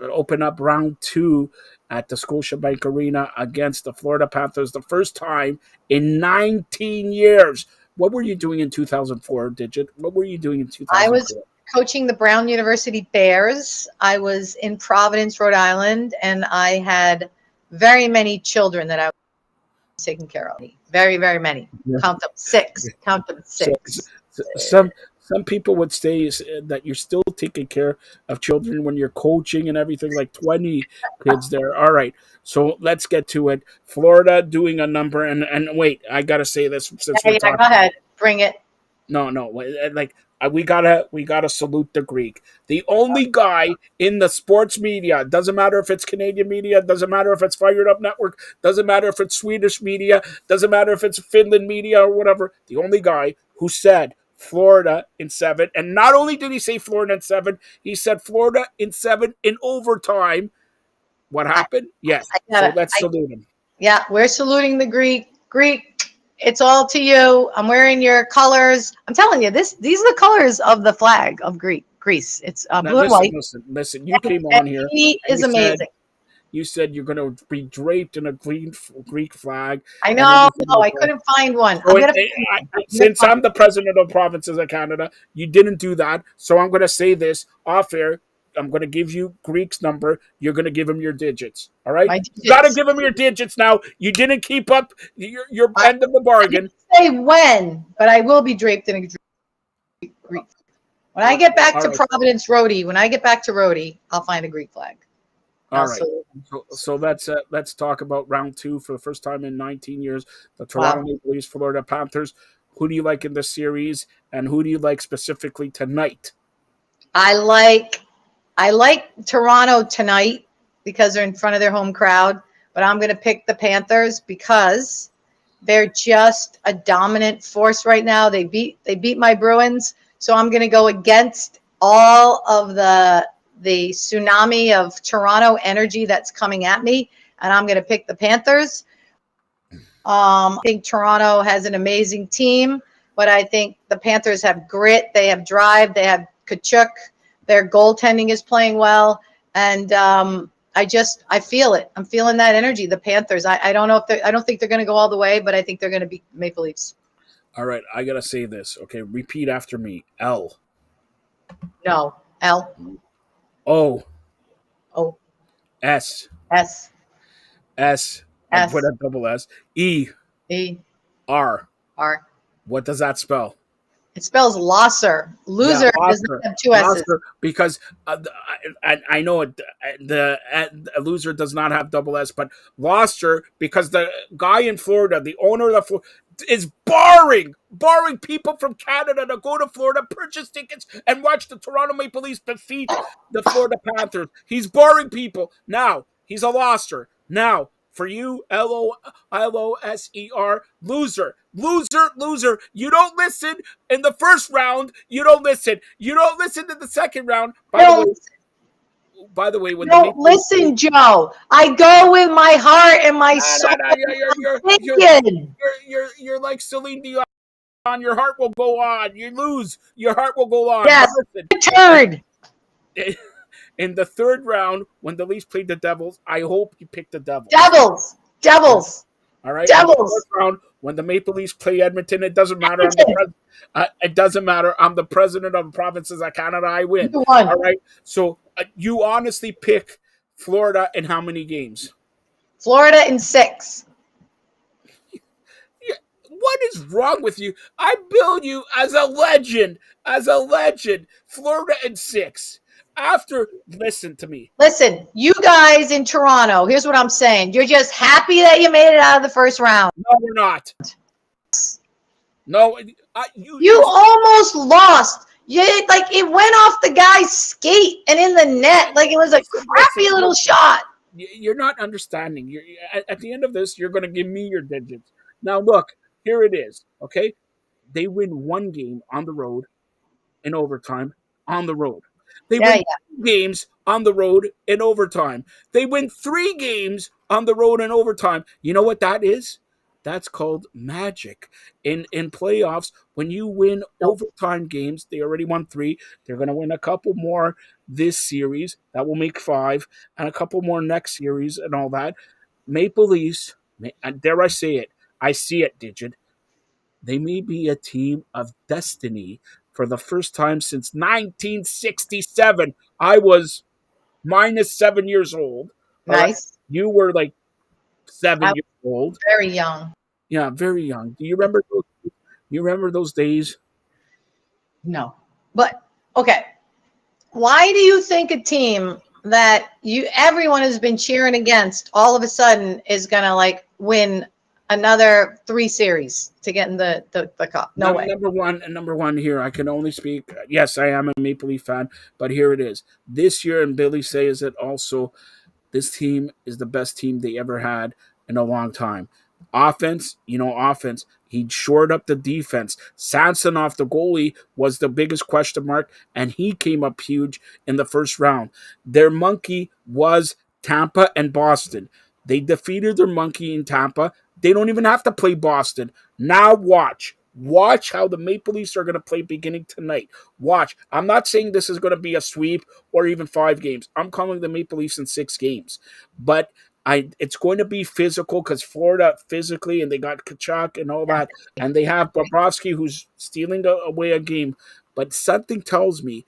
open up round 2 at the Scotiabank Arena against the Florida Panthers, the first time in 19 years. What were you doing in 2004, Digit? What were you doing in 2004? I was coaching the Brown University Bears. I was in Providence, Rhode Island, and I had very many children that I was taking care of. Very, very many. Count them 6. Some people would say that you're still taking care of children when you're coaching and everything, like 20 kids there. All right, so let's get to it. Florida doing a number, and wait, I got to say this. Since go ahead. Bring it. No, like we gotta salute the Greek. The only guy in the sports media, doesn't matter if it's Canadian media, doesn't matter if it's Fired Up Network, doesn't matter if it's Swedish media, doesn't matter if it's Finland media or whatever, the only guy who said Florida in 7. And not only did he say Florida in 7, he said Florida in 7 in overtime. What happened? Yes. So let's salute him. Yeah, we're saluting the Greek. Greek, it's all to you. I'm wearing your colors. I'm telling you, these are the colors of the flag of Greece. It's blue and white. Listen, you came on here. He is amazing. You said you're going to be draped in a Greek flag. I know. No, I couldn't find one. Since I'm the president of Provinces of Canada, you didn't do that. So I'm going to say this off air. I'm going to give you Greek's number. You're going to give him your digits. All right. My You got to digits. give him your digits now. You didn't keep up your I end of the bargain. didn't say when, but I will be draped in a Greek. When I get back All to right. Providence Rhody, when I get back to Rhody, I'll find a Greek flag. All right. So let's talk about round two for the first time in 19 years. The Toronto Wow. Maple Leafs, Florida Panthers. Who do you like in this series, and who do you like specifically tonight? I like Toronto tonight because they're in front of their home crowd, but I'm going to pick the Panthers because they're just a dominant force right now. They beat my Bruins, so I'm going to go against all of the tsunami of Toronto energy that's coming at me, and I'm going to pick the Panthers. I think Toronto has an amazing team, but I think the Panthers have grit. They have drive. They have Kachuk. Their goaltending is playing well, and I feel it. I'm feeling that energy. The Panthers. I don't know if I don't think they're going to go all the way, but I think they're going to be Maple Leafs. All right, I gotta say this. Okay, repeat after me. L No, L O O S S S. I put S a double S. E E R. R. What does that spell? It spells losser. Loser does not have two S's. Because I know it. The loser does not have double S, but Loster because the guy in Florida, the owner of the Florida, is barring people from Canada to go to Florida, purchase tickets, and watch the Toronto Maple Leafs defeat the Florida Panthers. He's barring people. Now he's a Loster. Now for you, Loser, loser. You don't listen in the first round. You don't listen. You don't listen in the second round. By the way, when Don't listen, Joe. I go with my heart and my soul. You're like Celine Dion. Your heart will go on. You lose. Your heart will go on. Yes, turd. In the third round, when the Leafs played the Devils, I hope you pick the Devils. Devils. All right. Devils. In the fourth round, when the Maple Leafs play Edmonton, it doesn't matter. It doesn't matter. I'm the president of the provinces of Canada. I win. You won. All right. So you honestly pick Florida in how many games? Florida in 6. What is wrong with you? I build you as a legend. Florida in 6. Listen to me. Listen, you guys in Toronto, here's what I'm saying. You're just happy that you made it out of the first round. No, we're not. No, you almost lost. It went off the guy's skate and in the net. Like it was a crappy little shot. You're not understanding. At the end of this, you're going to give me your digits. Now, look, here it is. Okay, they win one game on the road in overtime on the road. They win 2 games on the road in overtime. They win 3 games on the road in overtime. You know what that is? That's called magic. In playoffs, when you win overtime games, they already won 3. They're going to win a couple more this series. That will make 5, and a couple more next series and all that. Maple Leafs, dare I say it? I see it, Digit. They may be a team of destiny for the first time since 1967. I was minus 7 years old. Nice. Right? You were like 7 years old. Very young. Yeah, very young. Do you remember those? You remember those days? No. But okay. Why do you think a team that everyone has been cheering against all of a sudden is gonna win another 3 series to get in the cup? No way. Number one here. I can only speak. Yes, I am a Maple Leaf fan, but here it is. This year, and Billy says it also. This team is the best team they ever had in a long time. Offense. He shored up the defense. Samsonov, the goalie, was the biggest question mark, and he came up huge in the first round. Their monkey was Tampa and Boston. They defeated their monkey in Tampa. They don't even have to play Boston. Now watch. Watch how the Maple Leafs are going to play beginning tonight. Watch. I'm not saying this is going to be a sweep or even 5 games. I'm calling the Maple Leafs in 6 games. But it's going to be physical because Florida physically, and they got Kachuk and all that. And they have Bobrovsky who's stealing away a game. But something tells me,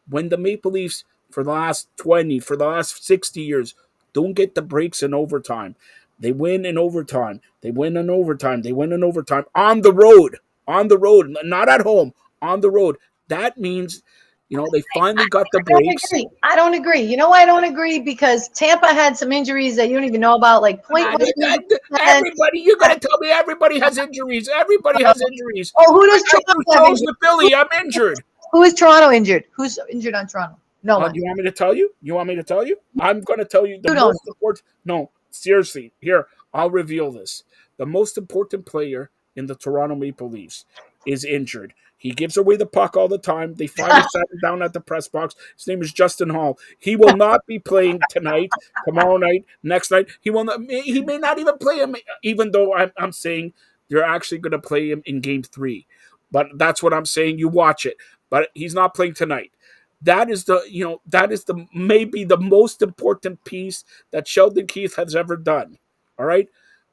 when the Maple Leafs for the last 20, for the last 60 years, don't get the breaks in overtime. They win in overtime. They win in overtime. They win in overtime on the road. On the road, not at home, on the road. That means, they finally got the I don't breaks. agree. I don't agree. You know why I don't agree? Because Tampa had some injuries that you don't even know about, like point Man, wasn't even. everybody, you're going to tell me everybody has injuries. Everybody has injuries. Oh, who does I Toronto threw have throws injured? to Philly. I'm injured. Who is Toronto injured? Who's injured on Toronto? No Do one. you want me to tell you? You want me to tell you? I'm going to tell you the You don't. most important. No, seriously. Here, I'll reveal this. The most important player in the Toronto Maple Leafs is injured. He gives away the puck all the time. They finally sat him down at the press box. His name is Justin Hall. He will not be playing tonight, tomorrow night, next night. He will not. He may not even play him. Even though I'm saying they're actually going to play him in Game 3, but that's what I'm saying. You watch it, but he's not playing tonight. That is the maybe the most important piece that Sheldon Keefe has ever done. All right,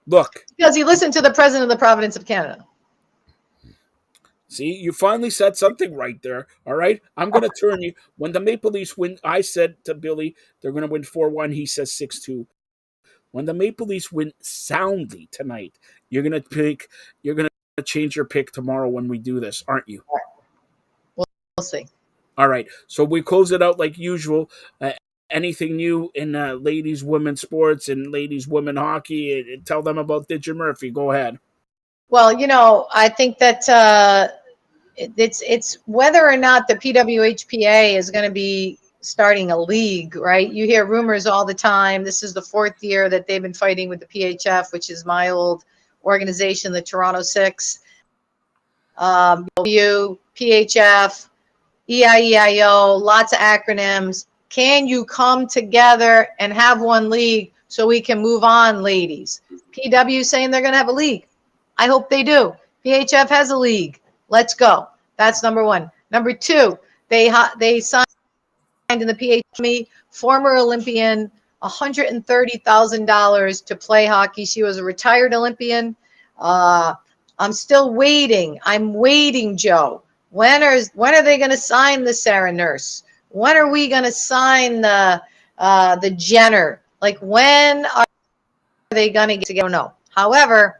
look. Because he listened to the president of the Province of Canada. See, you finally said something right there. All right, I'm gonna turn you. When the Maple Leafs win, I said to Billy they're gonna win 4-1. He says 6-2. When the Maple Leafs win soundly tonight, you're gonna pick. You're gonna change your pick tomorrow when we do this, aren't you? We'll see. All right, so we close it out like usual. Anything new in ladies, women's sports, and ladies, women hockey? And tell them about Digit Murphy. Go ahead. Well, I think that it's whether or not the PWHPA is going to be starting a league, right? You hear rumors all the time. This is the 4th year that they've been fighting with the PHF, which is my old organization, the Toronto Six. PHF, EIEIO, lots of acronyms. Can you come together and have one league so we can move on, ladies? PW saying they're going to have a league. I hope they do. PHF has a league. Let's go. That's number one. Number two, they signed in the PHF former Olympian $130,000 to play hockey. She was a retired Olympian. I'm still waiting. I'm waiting, Joe. When are they going to sign the Sarah Nurse? When are we going to sign the Jenner? Like, when are they going to get together? I don't know. However,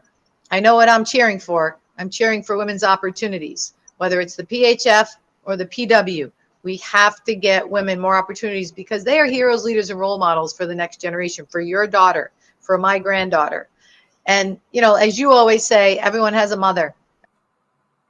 I know what I'm cheering for. I'm cheering for women's opportunities, whether it's the PHF or the PW. We have to get women more opportunities because they are heroes, leaders, and role models for the next generation, for your daughter, for my granddaughter. And, as you always say, everyone has a mother.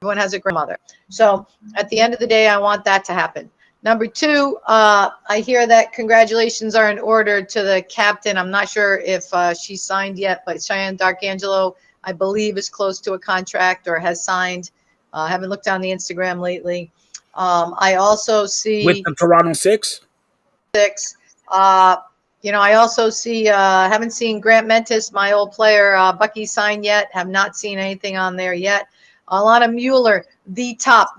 Everyone has a grandmother. So at the end of the day, I want that to happen. Number two, I hear that congratulations are in order to the captain. I'm not sure if she signed yet, but Cheyenne Darkangelo, I believe, is close to a contract or has signed. I haven't looked on the Instagram lately. I also see with the Toronto Six. I also see, haven't seen Grant Mentis, my old player, Bucky, sign yet. Have not seen anything on there yet. Alana Mueller, the top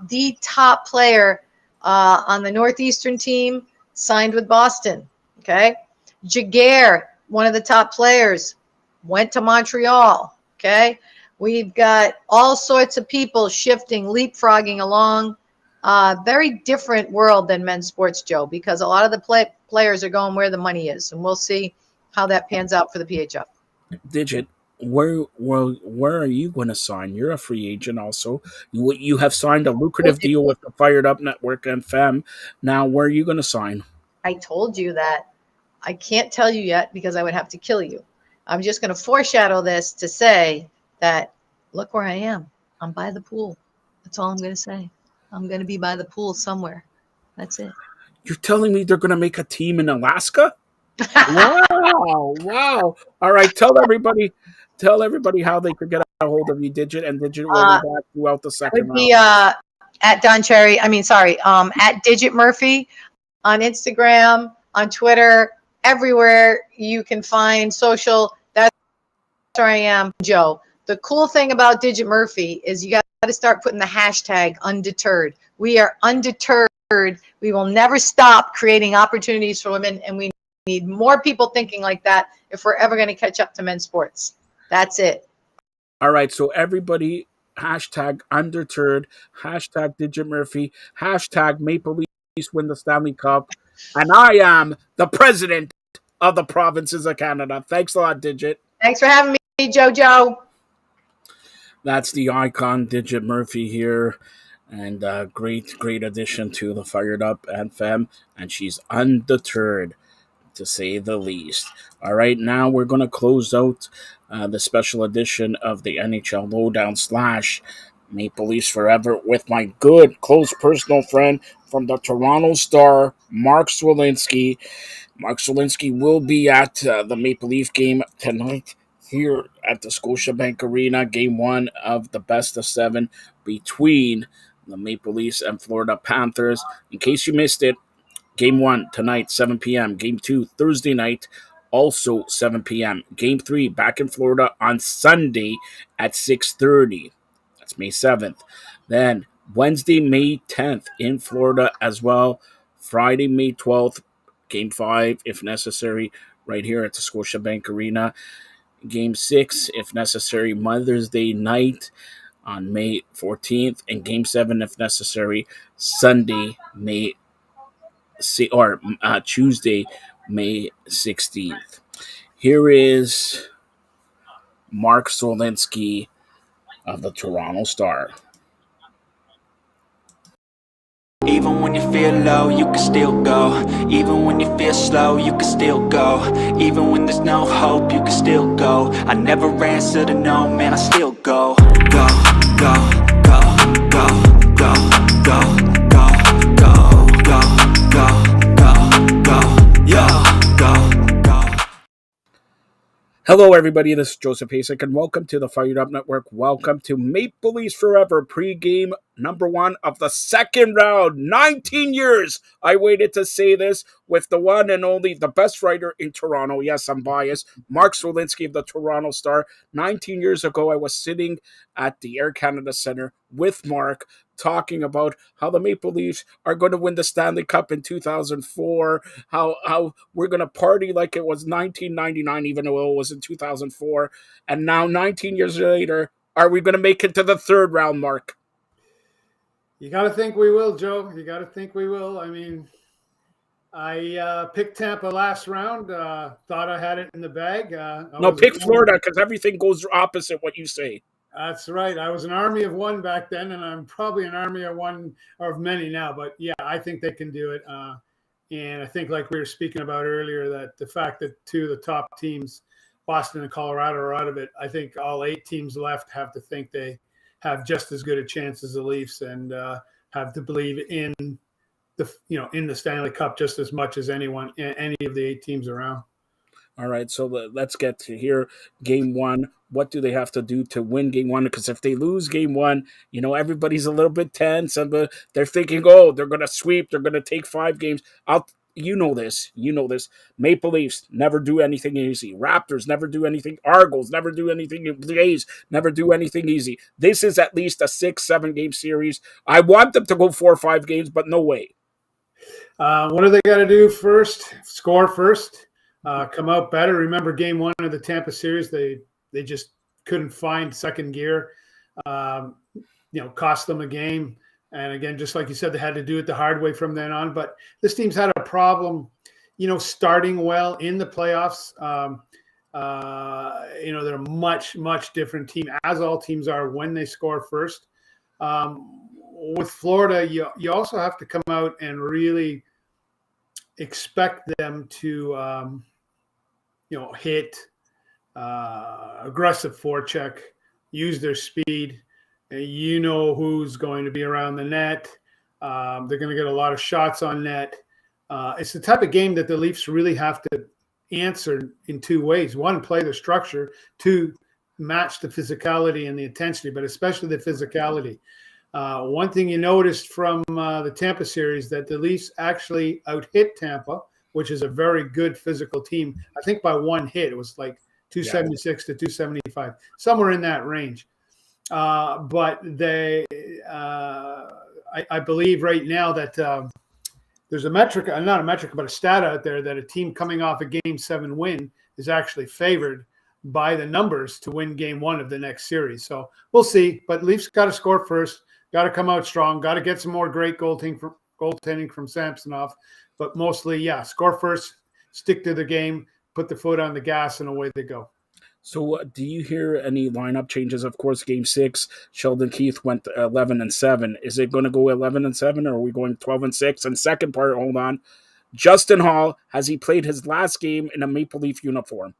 player on the Northeastern team, signed with Boston. Okay. Jaguar, one of the top players, went to Montreal. Okay. We've got all sorts of people shifting, leapfrogging along. Very different world than men's sports, Joe, because a lot of the players are going where the money is, and we'll see how that pans out for the PHF. Digit, where are you going to sign? You're a free agent, also. You have signed a lucrative deal with the Fired Up Network and Fem. Now, where are you going to sign? I told you that. I can't tell you yet because I would have to kill you. I'm just going to foreshadow this to say that look where I am. I'm by the pool. That's all I'm going to say. I'm going to be by the pool somewhere. That's it. You're telling me they're going to make a team in Alaska? Wow. All right, tell everybody how they could get a hold of you, Digit, and Digit will be back throughout the second round. Would be at at Digit Murphy on Instagram, on Twitter, everywhere you can find social. That's where I am, Joe. The cool thing about Digit Murphy is you got to start putting the hashtag undeterred. We are undeterred. We will never stop creating opportunities for women, and we need more people thinking like that if we're ever going to catch up to men's sports. That's it. All right, so everybody, hashtag undeterred, hashtag Digit Murphy, hashtag Maple Leafs win the Stanley Cup. And I am the president of the provinces of Canada. Thanks a lot, Digit. Thanks for having me, JoJo. That's the icon, Digit Murphy here. And great addition to the Fired Up FM. And she's undeterred, to say the least. All right, now we're going to close out the special edition of the NHL Lowdown / Maple Leafs Forever with my good, close personal friend from the Toronto Star, Mark Swilinski. Mark Swilinski will be at the Maple Leaf game tonight here at the Scotiabank Arena, game 1 of the best of 7 between the Maple Leafs and Florida Panthers. In case you missed it, Game 1 tonight, 7 p.m. Game 2 Thursday night, also 7 p.m. Game 3 back in Florida on Sunday at 6:30. That's May 7th. Then Wednesday, May 10th in Florida as well. Friday, May 12th, Game 5 if necessary, right here at the Scotiabank Arena. Game 6 if necessary, Mother's Day night on May 14th. And Game 7 if necessary, Sunday, Tuesday, May 16th. Here is Mark Swilinski of the Toronto Star. Even when you feel low, you can still go. Even when you feel slow, you can still go. Even when there's no hope, you can still go. I never answer to no, man, I still go. Go, go, go, go, go, go, go, go, go, go, go, go, yo, go, go. Hello, everybody. This is Joseph Hasek, and welcome to the Fired Up Network. Welcome to Maple Leafs Forever pregame number 1 of the second round. 19 years I waited to say this with the one and only, the best writer in Toronto. Yes, I'm biased. Mark Swilinski of the Toronto Star. 19 years ago, I was sitting at the Air Canada Centre with Mark, talking about how the Maple Leafs are going to win the Stanley Cup in 2004, how we're going to party like it was 1999, even though it was in 2004. And now, 19 years later, are we going to make it to the third round, Mark? You got to think we will, Joe. You got to think we will. I mean, I picked Tampa last round. Thought I had it in the bag. No, pick Florida, because everything goes opposite what you say. That's right. I was an army of one back then, and I'm probably an army of one or of many now. But yeah, I think they can do it. And I think, like we were speaking about earlier, that the fact that 2 of the top teams, Boston and Colorado, are out of it, I think all 8 teams left have to think they have just as good a chance as the Leafs, and have to believe in the Stanley Cup just as much as any of the 8 teams around. All right, so let's get to here. Game 1. What do they have to do to win Game 1? Because if they lose Game 1, everybody's a little bit tense, and they're thinking, oh, they're going to sweep. They're going to take 5 games. You know this. Maple Leafs never do anything easy. Raptors never do anything. Argos never do anything. Jays never do anything easy. This is at least a 6-7 game series. I want them to go 4 or 5 games, but no way. What do they got to do first? Score first. Come out better. Remember Game 1 of the Tampa series? They just couldn't find second gear. Cost them a game. And again, just like you said, they had to do it the hard way from then on. But this team's had a problem, starting well in the playoffs. They're a much, much different team, as all teams are when they score first. With Florida, you also have to come out and really expect them to, hit aggressive forecheck, use their speed. Who's going to be around the net. They're going to get a lot of shots on net. It's the type of game that the Leafs really have to answer in 2 ways. 1, play the structure. 2, match the physicality and the intensity, but especially the physicality. One thing you noticed from the Tampa series, that the Leafs actually out-hit Tampa, which is a very good physical team. I think by 1 hit, it was like 276 to 275, somewhere in that range. But they, I believe right now that there's a metric, not a metric, but a stat out there that a team coming off a Game 7 win is actually favored by the numbers to win Game 1 of the next series. So we'll see. But Leafs got to score first, got to come out strong, got to get some more great goaltending from Samsonov, but mostly, yeah, score first, stick to the game, put the foot on the gas, and away they go. So, do you hear any lineup changes? Of course, Game 6, Sheldon Keith went 11-7. Is it going to go 11-7, or are we going 12-6? And second part, hold on, Justin Hall, has he played his last game in a Maple Leaf uniform?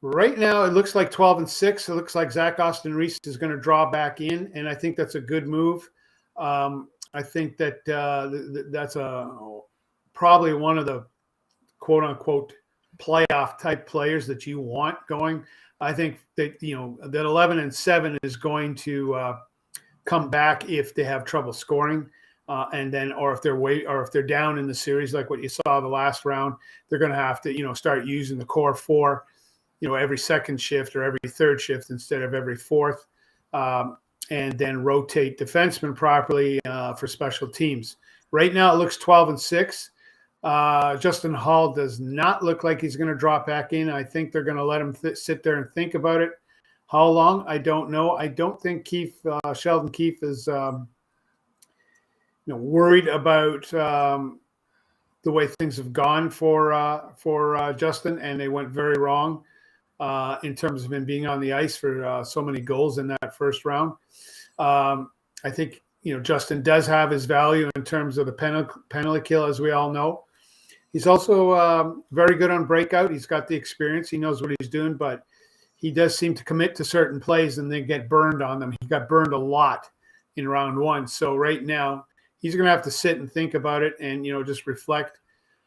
Right now, it looks like 12-6. It looks like Zach Austin Reese is going to draw back in, and I think that's a good move. I think that that's probably one of the quote unquote playoff type players that you want going. I think that that 11-7 is going to come back if they have trouble scoring, and then or if they're down in the series like what you saw the last round, they're going to have to start using the core four, every second shift or every third shift instead of every fourth, and then rotate defensemen properly for special teams. Right now it looks 12-6. Justin Hall does not look like he's going to drop back in. I think they're going to let him sit there and think about it. How long? I don't know. I don't think Sheldon Keefe is worried about the way things have gone for Justin, and they went very wrong in terms of him being on the ice for so many goals in that first round. I think Justin does have his value in terms of the penalty kill, as we all know. He's also very good on breakout. He's got the experience. He knows what he's doing, but he does seem to commit to certain plays and then get burned on them. He got burned a lot in round one. So right now he's going to have to sit and think about it and, just reflect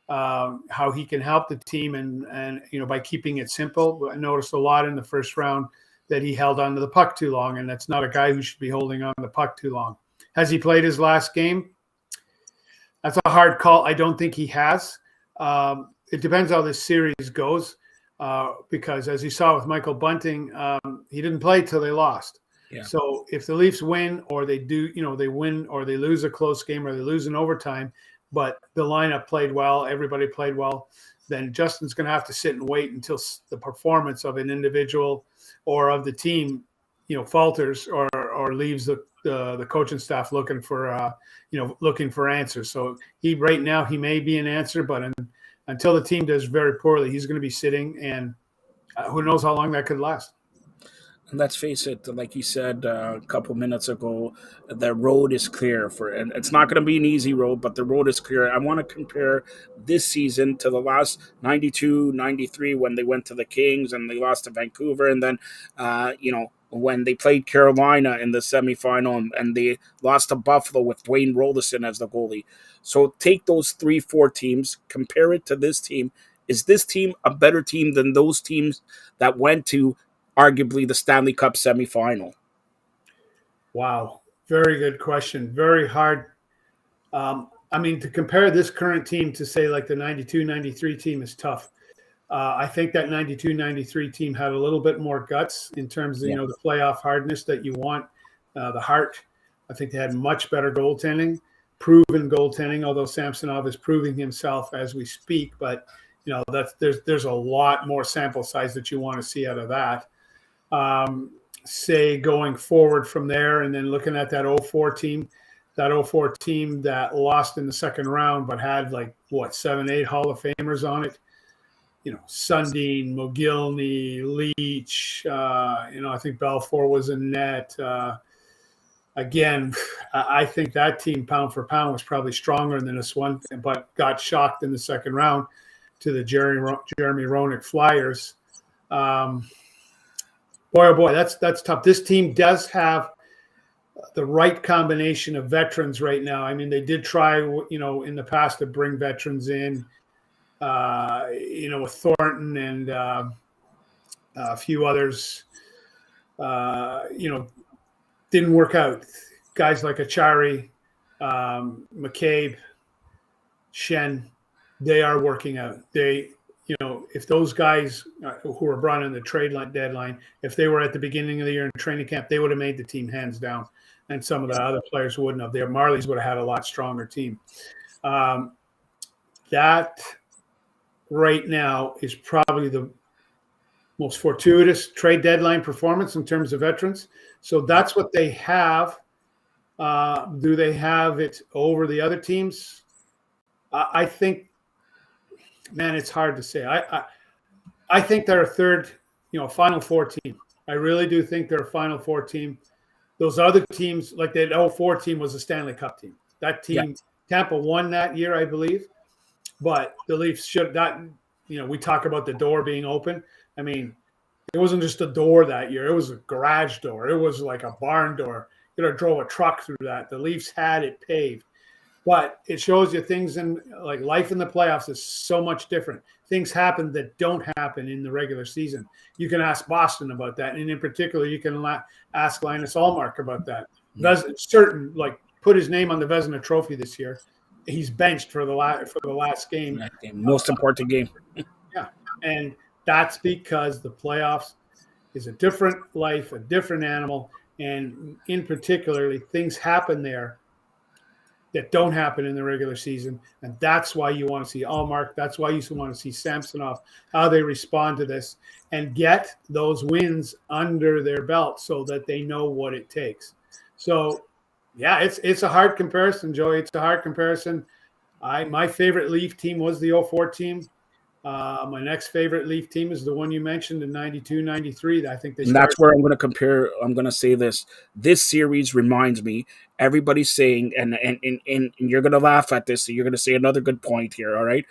how he can help the team and by keeping it simple. I noticed a lot in the first round that he held onto the puck too long, and that's not a guy who should be holding on the puck too long. Has he played his last game? That's a hard call. I don't think he has. It depends how this series goes, because as you saw with Michael Bunting, he didn't play till they lost. Yeah. So if the Leafs win or they do, they win or they lose a close game or they lose in overtime, but the lineup played well, everybody played well, then Justin's going to have to sit and wait until the performance of an individual or of the team, falters or leaves the coaching staff looking for answers. So right now he may be an answer, but until the team does very poorly, he's going to be sitting, and who knows how long that could last. And let's face it, like you said a couple minutes ago, the road is clear and it's not going to be an easy road, but the road is clear. I want to compare this season to the last 92-93 when they went to the Kings and they lost to Vancouver, and then when they played Carolina in the semifinal and they lost to Buffalo with Dwayne Rolderson as the goalie. So take those 3-4 teams, compare it to this team. Is this team a better team than those teams that went to arguably the Stanley Cup semifinal? Wow. Very good question. Very hard. To compare this current team to say like the 92-93 team is tough. I think that 92-93 team had a little bit more guts in terms of, the playoff hardness that you want, the heart. I think they had much better goaltending, proven goaltending, although Samsonov is proving himself as we speak. But, there's a lot more sample size that you want to see out of that. Say going forward from there and then looking at that 04 team that lost in the second round but had 7-8 Hall of Famers on it. Sundin, Mogilny, Leach, I think Belfour was in net. Again, I think that team pound for pound was probably stronger than this one, but got shocked in the second round to the Jeremy Roenick Flyers. Boy, oh boy, that's tough. This team does have the right combination of veterans right now. I mean, they did try, in the past to bring veterans in, with Thornton and a few others, didn't work out. Guys like Achari, McCabe, Shen, they are working out. They, if those guys who were brought in the trade deadline, if they were at the beginning of the year in training camp, they would have made the team hands down. And some of the other players wouldn't have. Their Marlies would have had a lot stronger team. That right now is probably the most fortuitous trade deadline performance in terms of veterans. So that's what they have. Do they have it over the other teams? I think, man, it's hard to say. I think they're a third, Final Four team. I really do think they're a Final Four team. Those other teams, like that 04 team, was a Stanley Cup team. That team, Tampa won that year, I believe. But the Leafs should not. We talk about the door being open. I mean, it wasn't just a door that year. It was a garage door. It was like a barn door. You drove a truck through that. The Leafs had it paved. But it shows you things in like life in the playoffs is so much different. Things happen that don't happen in the regular season. You can ask Boston about that, and in particular, you can ask Linus Ullmark about that. Certain put his name on the Vezina Trophy this year. He's benched for the last game. Most important game. Yeah, and that's because the playoffs is a different life, a different animal, and in particularly, things happen there that don't happen in the regular season. And that's why you want to see Allmark. That's why you want to see Samsonov, how they respond to this and get those wins under their belt so that they know what it takes. So, yeah, it's a hard comparison, Joey. It's a hard comparison. My favorite Leaf team was the 04 team. My next favorite Leaf team is the one you mentioned in 92, 93. I think and that's where I'm going to compare. I'm going to say this. This series reminds me, everybody's saying, and you're going to laugh at this. So you're going to say another good point here, all right?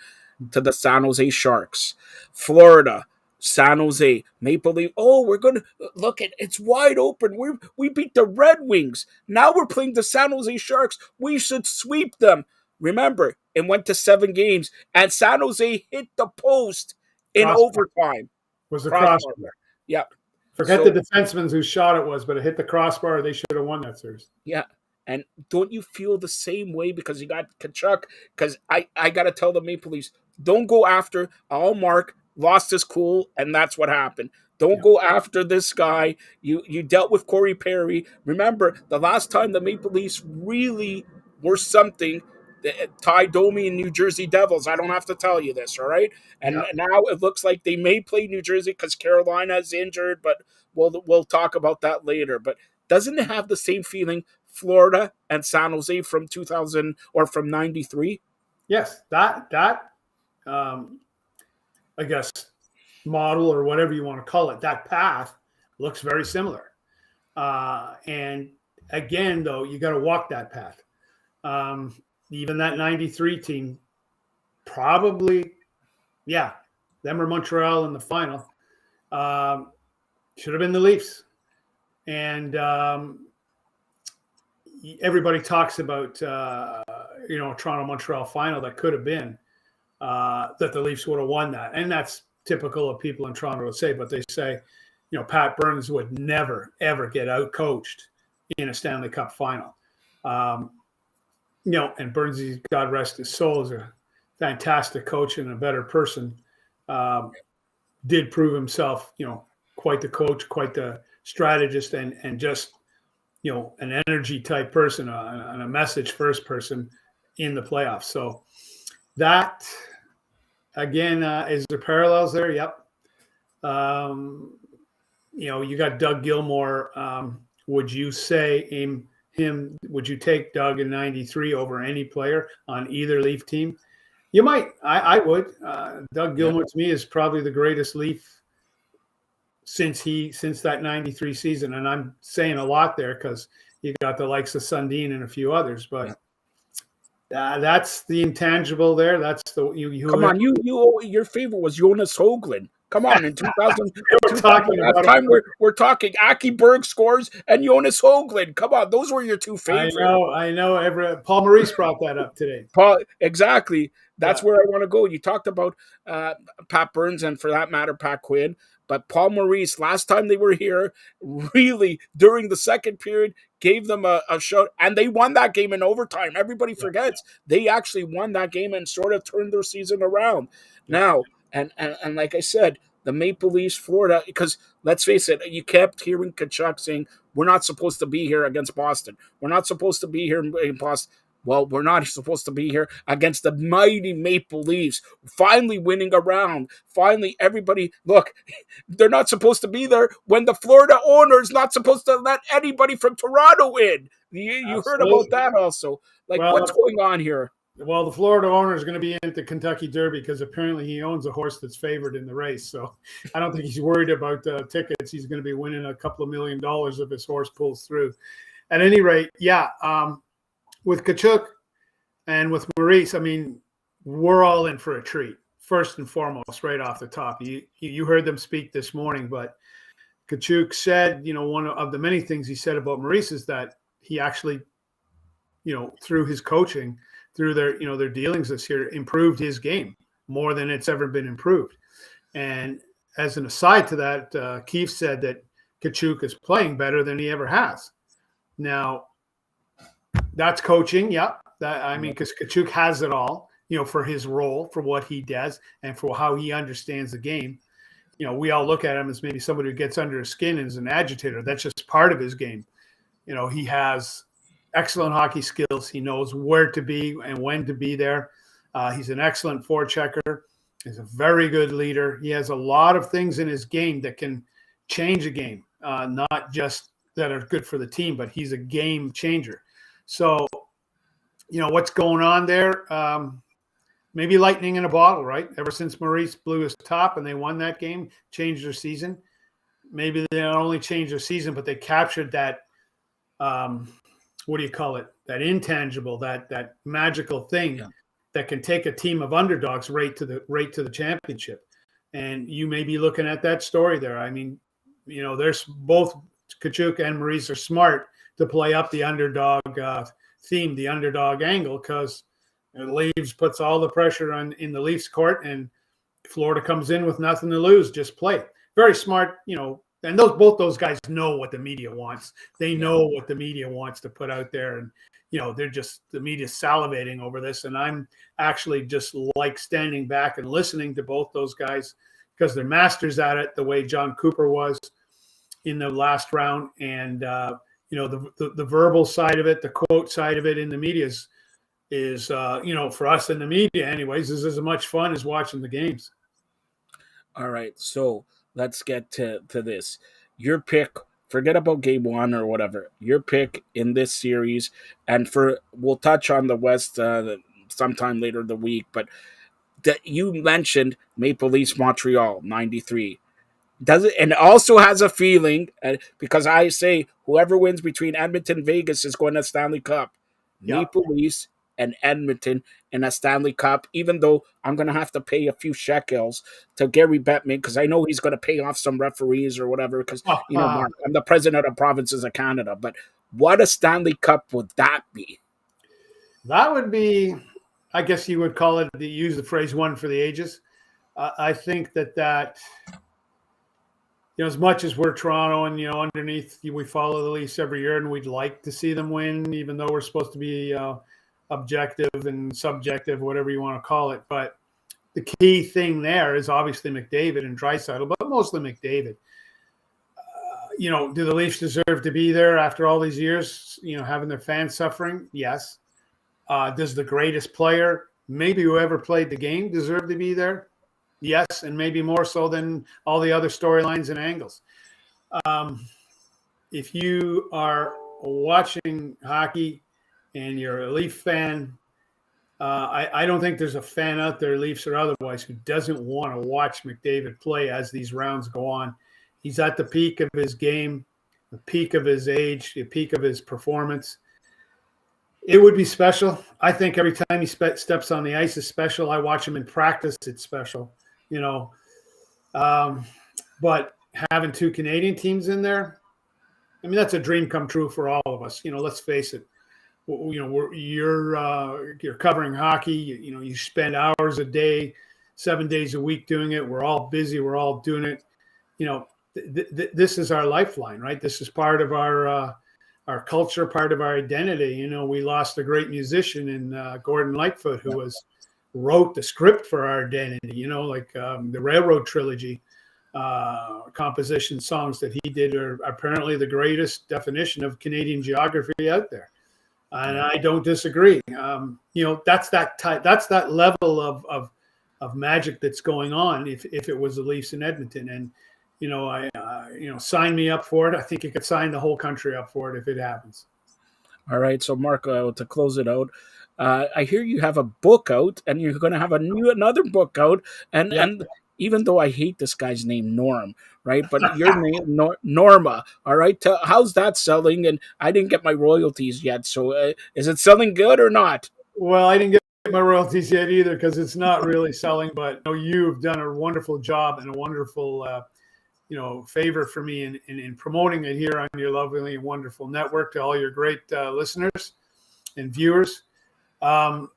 To the San Jose Sharks. Florida, San Jose, Maple Leaf. Oh, we're going to look at it's wide open. We beat the Red Wings. Now we're playing the San Jose Sharks. We should sweep them. Remember, it went to 7 games, and San Jose hit the post in overtime. Was the crossbar. Yeah. Forget the defenseman whose shot it was, but it hit the crossbar. They should have won that series. Yeah. And don't you feel the same way because you got Tkachuk? Because I got to tell the Maple Leafs, don't go after Allmark, lost his cool, and that's what happened. Don't go after this guy. You dealt with Corey Perry. Remember, the last time the Maple Leafs really were something, Ty Domi and New Jersey Devils. I don't have to tell you this, all right? And now it looks like they may play New Jersey because Carolina is injured, but we'll talk about that later. But doesn't it have the same feeling, Florida and San Jose from 2000 or from 93? Yes, that I guess model or whatever you want to call it, that path looks very similar. And again, though, you got to walk that path. Even that 93 team, probably, them or Montreal in the final, should have been the Leafs. And everybody talks about, Toronto-Montreal final that could have been, that the Leafs would have won that. And that's typical of people in Toronto to say, but they say, Pat Burns would never, ever get out-coached in a Stanley Cup final. And Burnsy, God rest his soul, is a fantastic coach and a better person. Did prove himself, quite the coach, quite the strategist, and just, an energy type person, and a message first person in the playoffs. So that, again, is there parallels there? Yep. You got Doug Gilmour. Would you say would you take Doug in 93 over any player on either Leaf team? You might. I would. Doug Gilmour to me is probably the greatest Leaf since that 93 season. And I'm saying a lot there because you got the likes of Sundin and a few others, but that's the intangible there. That's the come on. Your favorite was Jonas Hoagland. Come on, in 2000, we're talking Aki Berg scores and Jonas Hoagland. Come on, those were your two favorites. I know. Paul Maurice brought that up today. Exactly. That's where I want to go. You talked about Pat Burns and, for that matter, Pat Quinn. But Paul Maurice, last time they were here, really, during the second period, gave them a shot. And they won that game in overtime. Everybody forgets. They actually won that game and sort of turned their season around. Now, and like I said, the Maple Leafs, Florida, because let's face it, you kept hearing Tkachuk saying, we're not supposed to be here against Boston. We're not supposed to be here in Boston. Well, we're not supposed to be here against the mighty Maple Leafs, finally winning a round. Finally, everybody, look, they're not supposed to be there when the Florida owner is not supposed to let anybody from Toronto in. You heard about that also. What's going on here? Well, the Florida owner is going to be in the Kentucky Derby because apparently he owns a horse that's favored in the race. So I don't think he's worried about tickets. He's going to be winning a couple of $1 million if his horse pulls through. At any rate, yeah, with Kachuk and with Maurice, I mean, we're all in for a treat. First and foremost, right off the top, you heard them speak this morning, but Kachuk said, one of the many things he said about Maurice is that he actually, through his coaching, through their dealings this year, improved his game more than it's ever been improved. And as an aside to that, Keefe said that Kachuk is playing better than he ever has. Now, that's coaching, yeah. Because Kachuk has it all, for his role, for what he does, and for how he understands the game. We all look at him as maybe somebody who gets under his skin and is an agitator. That's just part of his game. He has excellent hockey skills. He knows where to be and when to be there. He's an excellent forechecker. He's a very good leader. He has a lot of things in his game that can change a game, not just that are good for the team, but he's a game changer. So, what's going on there? Maybe lightning in a bottle, right? Ever since Maurice blew his top and they won that game, changed their season. Maybe they not only changed their season, but they captured that, what do you call it? That intangible, that magical thing that can take a team of underdogs right to the championship. And you may be looking at that story there. I mean, there's both Kachuk and Maurice are smart to play up the underdog theme, the underdog angle, because Leafs puts all the pressure in the Leafs court, and Florida comes in with nothing to lose, just play. Very smart, and both those guys know what the media wants. They know what the media wants to put out there, and they're just, the media's salivating over this. And I'm actually just like standing back and listening to both those guys because they're masters at it, the way John Cooper was in the last round. And the verbal side of it, the quote side of it in the media is for us in the media anyways, is as much fun as watching the games. All right, so let's get to this. Your pick, forget about game one or whatever, your pick in this series, and we'll touch on the West sometime later in the week, but that you mentioned Maple Leafs Montreal 93. Does it, and also has a feeling, because I say whoever wins between Edmonton and Vegas is going to Stanley Cup. Yeah. Maple Leafs and Edmonton in a Stanley Cup, even though I'm going to have to pay a few shekels to Gary Bettman because I know he's going to pay off some referees or whatever because, Mark, I'm the president of provinces of Canada. But what a Stanley Cup would that be? That would be, I guess you would call it, use the phrase one for the ages. I think that as much as we're Toronto and, underneath, we follow the Leafs every year and we'd like to see them win, even though we're supposed to be objective and subjective, whatever you want to call it. But the key thing there is obviously McDavid and Draisaitl, but mostly McDavid. Do the Leafs deserve to be there after all these years, having their fans suffering? Yes. Does the greatest player, maybe who ever played the game, deserve to be there? Yes, and maybe more so than all the other storylines and angles. If you are watching hockey and you're a Leaf fan, I don't think there's a fan out there, Leafs or otherwise, who doesn't want to watch McDavid play as these rounds go on. He's at the peak of his game, the peak of his age, the peak of his performance. It would be special. I think every time he steps on the ice is special. I watch him in practice, it's special, But having two Canadian teams in there, I mean, that's a dream come true for all of us. Let's face it. You're covering hockey. You spend hours a day, 7 days a week doing it. We're all busy. We're all doing it. This is our lifeline, right? This is part of our culture, part of our identity. We lost a great musician in Gordon Lightfoot, who wrote the script for our identity. The Railroad Trilogy composition songs that he did are apparently the greatest definition of Canadian geography out there. And I don't disagree. That's that level of magic that's going on. If it was the Leafs in Edmonton, and sign me up for it. I think you could sign the whole country up for it if it happens. All right. So, Mark, to close it out, I hear you have a book out, and you're going to have another book out, Yeah. and even though I hate this guy's name, Norm, right? But your name, Norma, all right? How's that selling? And I didn't get my royalties yet, so is it selling good or not? Well, I didn't get my royalties yet either because it's not really selling. But you've done a wonderful job and a wonderful, favor for me in promoting it here on your lovely and wonderful network to all your great listeners and viewers. I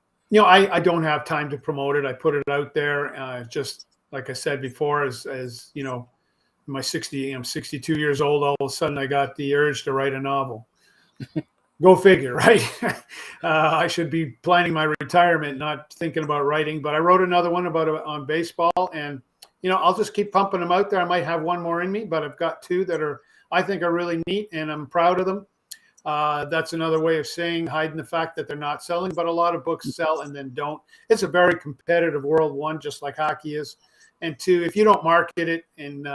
don't have time to promote it. I put it out there, just like I said before, as you know, I'm 62 years old. All of a sudden, I got the urge to write a novel. Go figure, right? I should be planning my retirement, not thinking about writing. But I wrote another one on baseball, and I'll just keep pumping them out there. I might have one more in me, but I've got two that I think are really neat, and I'm proud of them. That's another way of hiding the fact that they're not selling, but a lot of books sell and then don't. It's a very competitive world, one, just like hockey is. And two, if you don't market it and,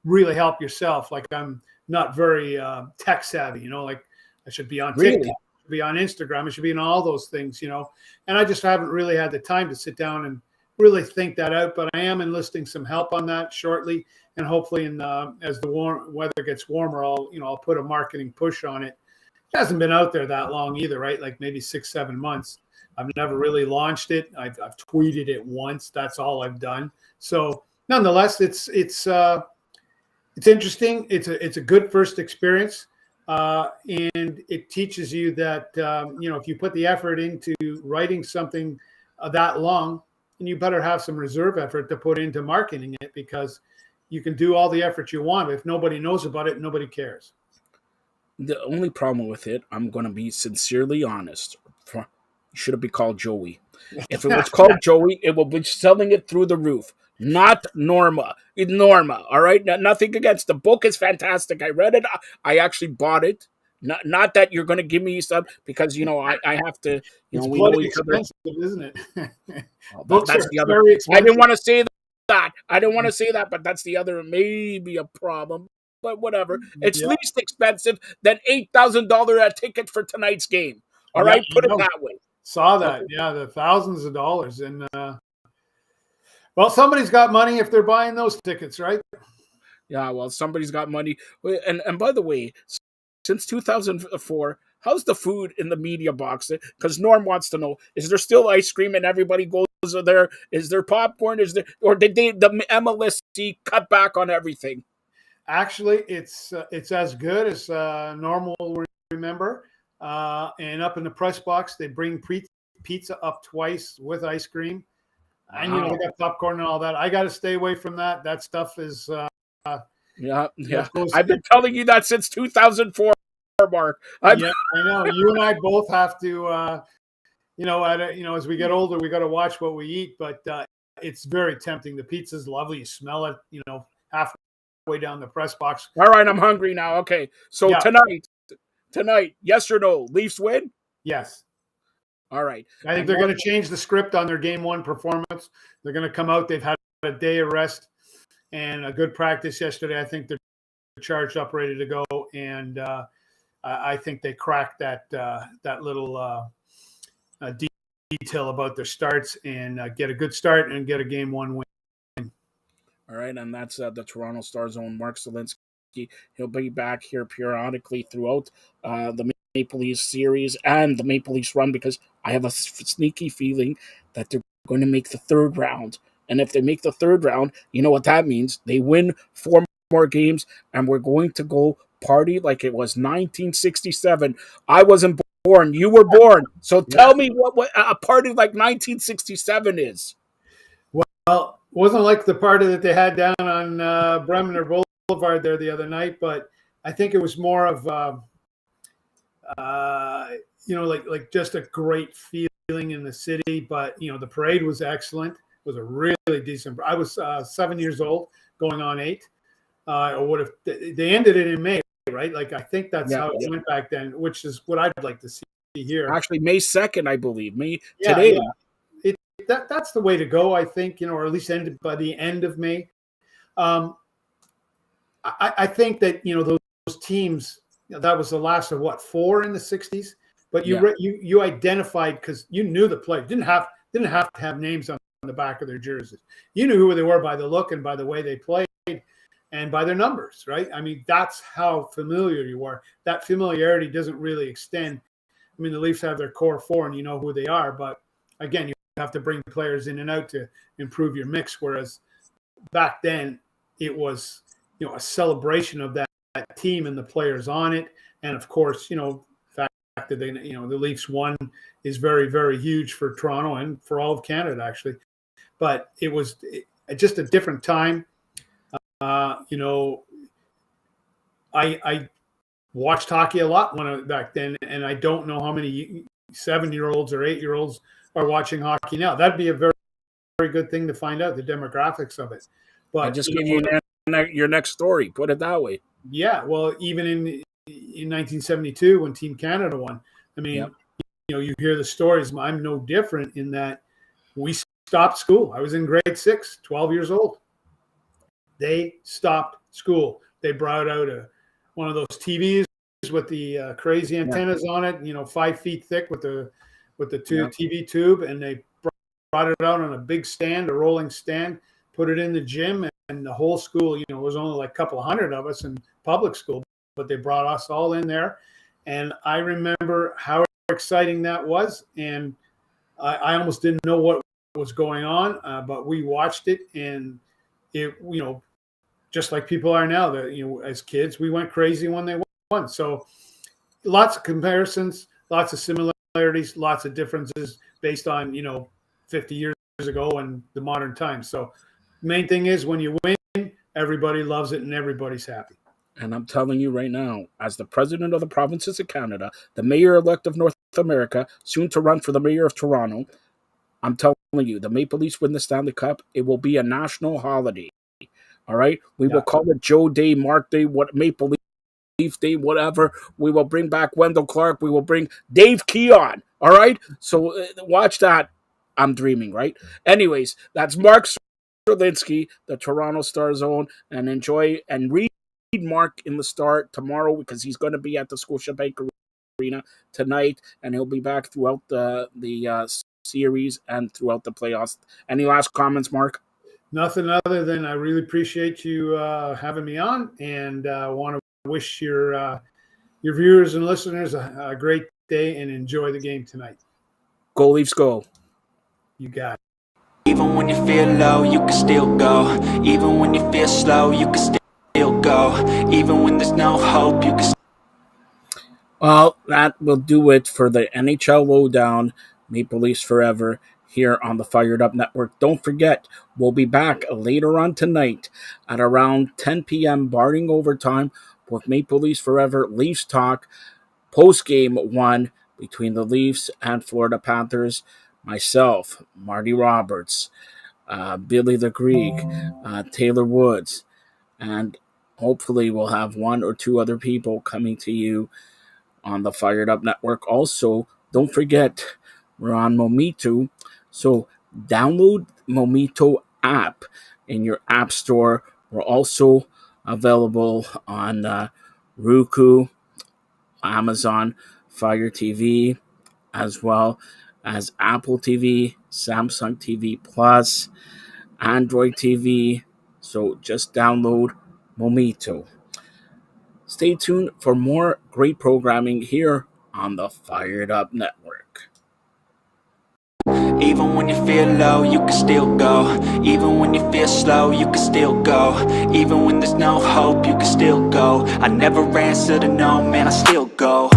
really help yourself, like I'm not very tech savvy, like I should be on TikTok, Really? be on Instagram, I should be in all those things, and I just haven't really had the time to sit down and really think that out, but I am enlisting some help on that shortly. And hopefully, as the weather gets warmer, I'll put a marketing push on it. It hasn't been out there that long either, right? Like maybe 6-7 months. I've never really launched it. I've tweeted it once. That's all I've done. So, nonetheless, it's interesting. It's a good first experience, and it teaches you that if you put the effort into writing something that long, and you better have some reserve effort to put into marketing it, because you can do all the effort you want. But if nobody knows about it, nobody cares. The only problem with it, I'm going to be sincerely honest. You should have been called Joey. If it was called Joey, it will be selling it through the roof. Not Norma. It's Norma. All right. Nothing against the book. Is fantastic. I read it. I actually bought it. Not that you're going to give me stuff, because I have to. It's We know bloody each other. expensive, isn't it? Well, Books that's are the other. very I expensive. didn't want to say that. I didn't want to say that, but that's the other, maybe a problem. But whatever. It's Yeah. least expensive than $8,000 a ticket for tonight's game. All right, put it that way. Saw that. Yeah, the thousands of dollars. And well, somebody's got money if they're buying those tickets, right? Yeah, well, somebody's got money. And by the way, since 2004, how's the food in the media box? Because Norm wants to know: is there still ice cream and everybody goes there? Is there popcorn? Is there, or did the MLSC cut back on everything? Actually, it's as good as normal. Remember, and up in the press box, they bring pizza up twice with ice cream, and they got popcorn and all that. I got to stay away from that. That stuff is. Yeah. I've been telling you that since 2004, Mark. Yeah, I know. You and I both have to. As we get older, we got to watch what we eat. But it's very tempting. The pizza's lovely. You smell it. Halfway down the press box. All right, I'm hungry now. Okay, so Yeah. tonight, yes or no? Leafs win? Yes. All right. I think they're going to change the script on their game one performance. They're going to come out. They've had a day of rest and a good practice yesterday. I think they're charged up, ready to go. And I think they cracked that little detail about their starts and get a good start and get a game one win. All right, and that's the Toronto Star's own Mark Zelinsky. He'll be back here periodically throughout the Maple Leafs series and the Maple Leafs run, because I have a sneaky feeling that they're going to make the third round. And if they make the third round, you know what that means. They win 4 more games, and we're going to go party like it was 1967. I wasn't born. You were born. So tell me what a party like 1967 is. Well, it wasn't like the party that they had down on Bremner Boulevard there the other night, but I think it was more of, like just a great feeling in the city. But, the parade was excellent. It was a really decent. I was 7 years old, going on 8. Or what if they ended it in May, right? Like, I think that's how it went back then, which is what I'd like to see here. Actually, May 2nd, I believe. Today. Yeah. That's the way to go, I think, or at least ended by the end of May. I think that, those teams, that was the last of 4 in the 60s. but you identified because you knew the player. Didn't have to have names on the back of their jerseys. You knew who they were by the look and by the way they played and by their numbers, right? I mean, that's how familiar you are. That familiarity doesn't really extend. I mean, the Leafs have their core four and you know who they are, but again, you have to bring players in and out to improve your mix. Whereas back then it was, a celebration of that team and the players on it. And of course, the fact that they, the Leafs won is very, very huge for Toronto and for all of Canada, actually. But it was just a different time. I watched hockey a lot back then, and I don't know how many 7-year-olds or 8-year-olds are watching hockey now. That'd be a very, very good thing to find out the demographics of it. But I just give you your next story. Put it that way. Yeah, well, even in 1972 when Team Canada won, I mean, you hear the stories. I'm no different in that we stopped school. I was in grade 6, 12 years old. They stopped school. They brought out one of those TVs with the crazy antennas on it, 5 feet thick with the TV tube, and they brought it out on a big stand, a rolling stand, put it in the gym, and the whole school, it was only like a couple of hundred of us in public school, but they brought us all in there. And I remember how exciting that was. And I almost didn't know what was going on, but we watched it, and it, just like people are now, that, as kids, we went crazy when they won. So lots of comparisons, lots of similarities, lots of differences based on, 50 years ago and the modern times. So main thing is when you win, everybody loves it and everybody's happy. And I'm telling you right now, as the president of the provinces of Canada, the mayor-elect of North America, soon to run for the mayor of Toronto, I'm telling you, the Maple Leafs win the Stanley Cup, it will be a national holiday. All right? We will call it Joe Day, Mark Day, Maple Leaf Day, whatever. We will bring back Wendell Clark. We will bring Dave Keon. All right? So watch that. I'm dreaming, right? Anyways, that's Mark Strelinsky, the Toronto Star Zone, and enjoy and read Mark in the Star tomorrow because he's going to be at the Scotiabank Arena tonight, and he'll be back throughout the series and throughout the playoffs. Any last comments, Mark? Nothing other than I really appreciate you having me on, and want to wish your viewers and listeners a great day and enjoy the game tonight. Go Leafs, go. You got it. Even when you feel low, you can still go. Even when you feel slow, you can still go. Even when there's no hope, you can Well, that will do it for the NHL Lowdown, Maple Leafs Forever, here on the Fired Up Network. Don't forget, we'll be back later on tonight at around 10 p.m. barring overtime with Maple Leafs Forever Leafs Talk, post-game one between the Leafs and Florida Panthers. Myself, Marty Roberts, Billy the Greek, Taylor Woods, and hopefully we'll have one or two other people coming to you on the Fired Up Network. Also, don't forget, we're on Mometu, so download Mometu app in your app store. We're also available on Roku, Amazon Fire TV, as well as Apple TV, Samsung TV Plus, Android TV. So just download Mometu. Stay tuned for more great programming here on the Fired Up Network. Even when you feel low, you can still go. Even when you feel slow, you can still go. Even when there's no hope, you can still go. I never answer to no, man, I still go.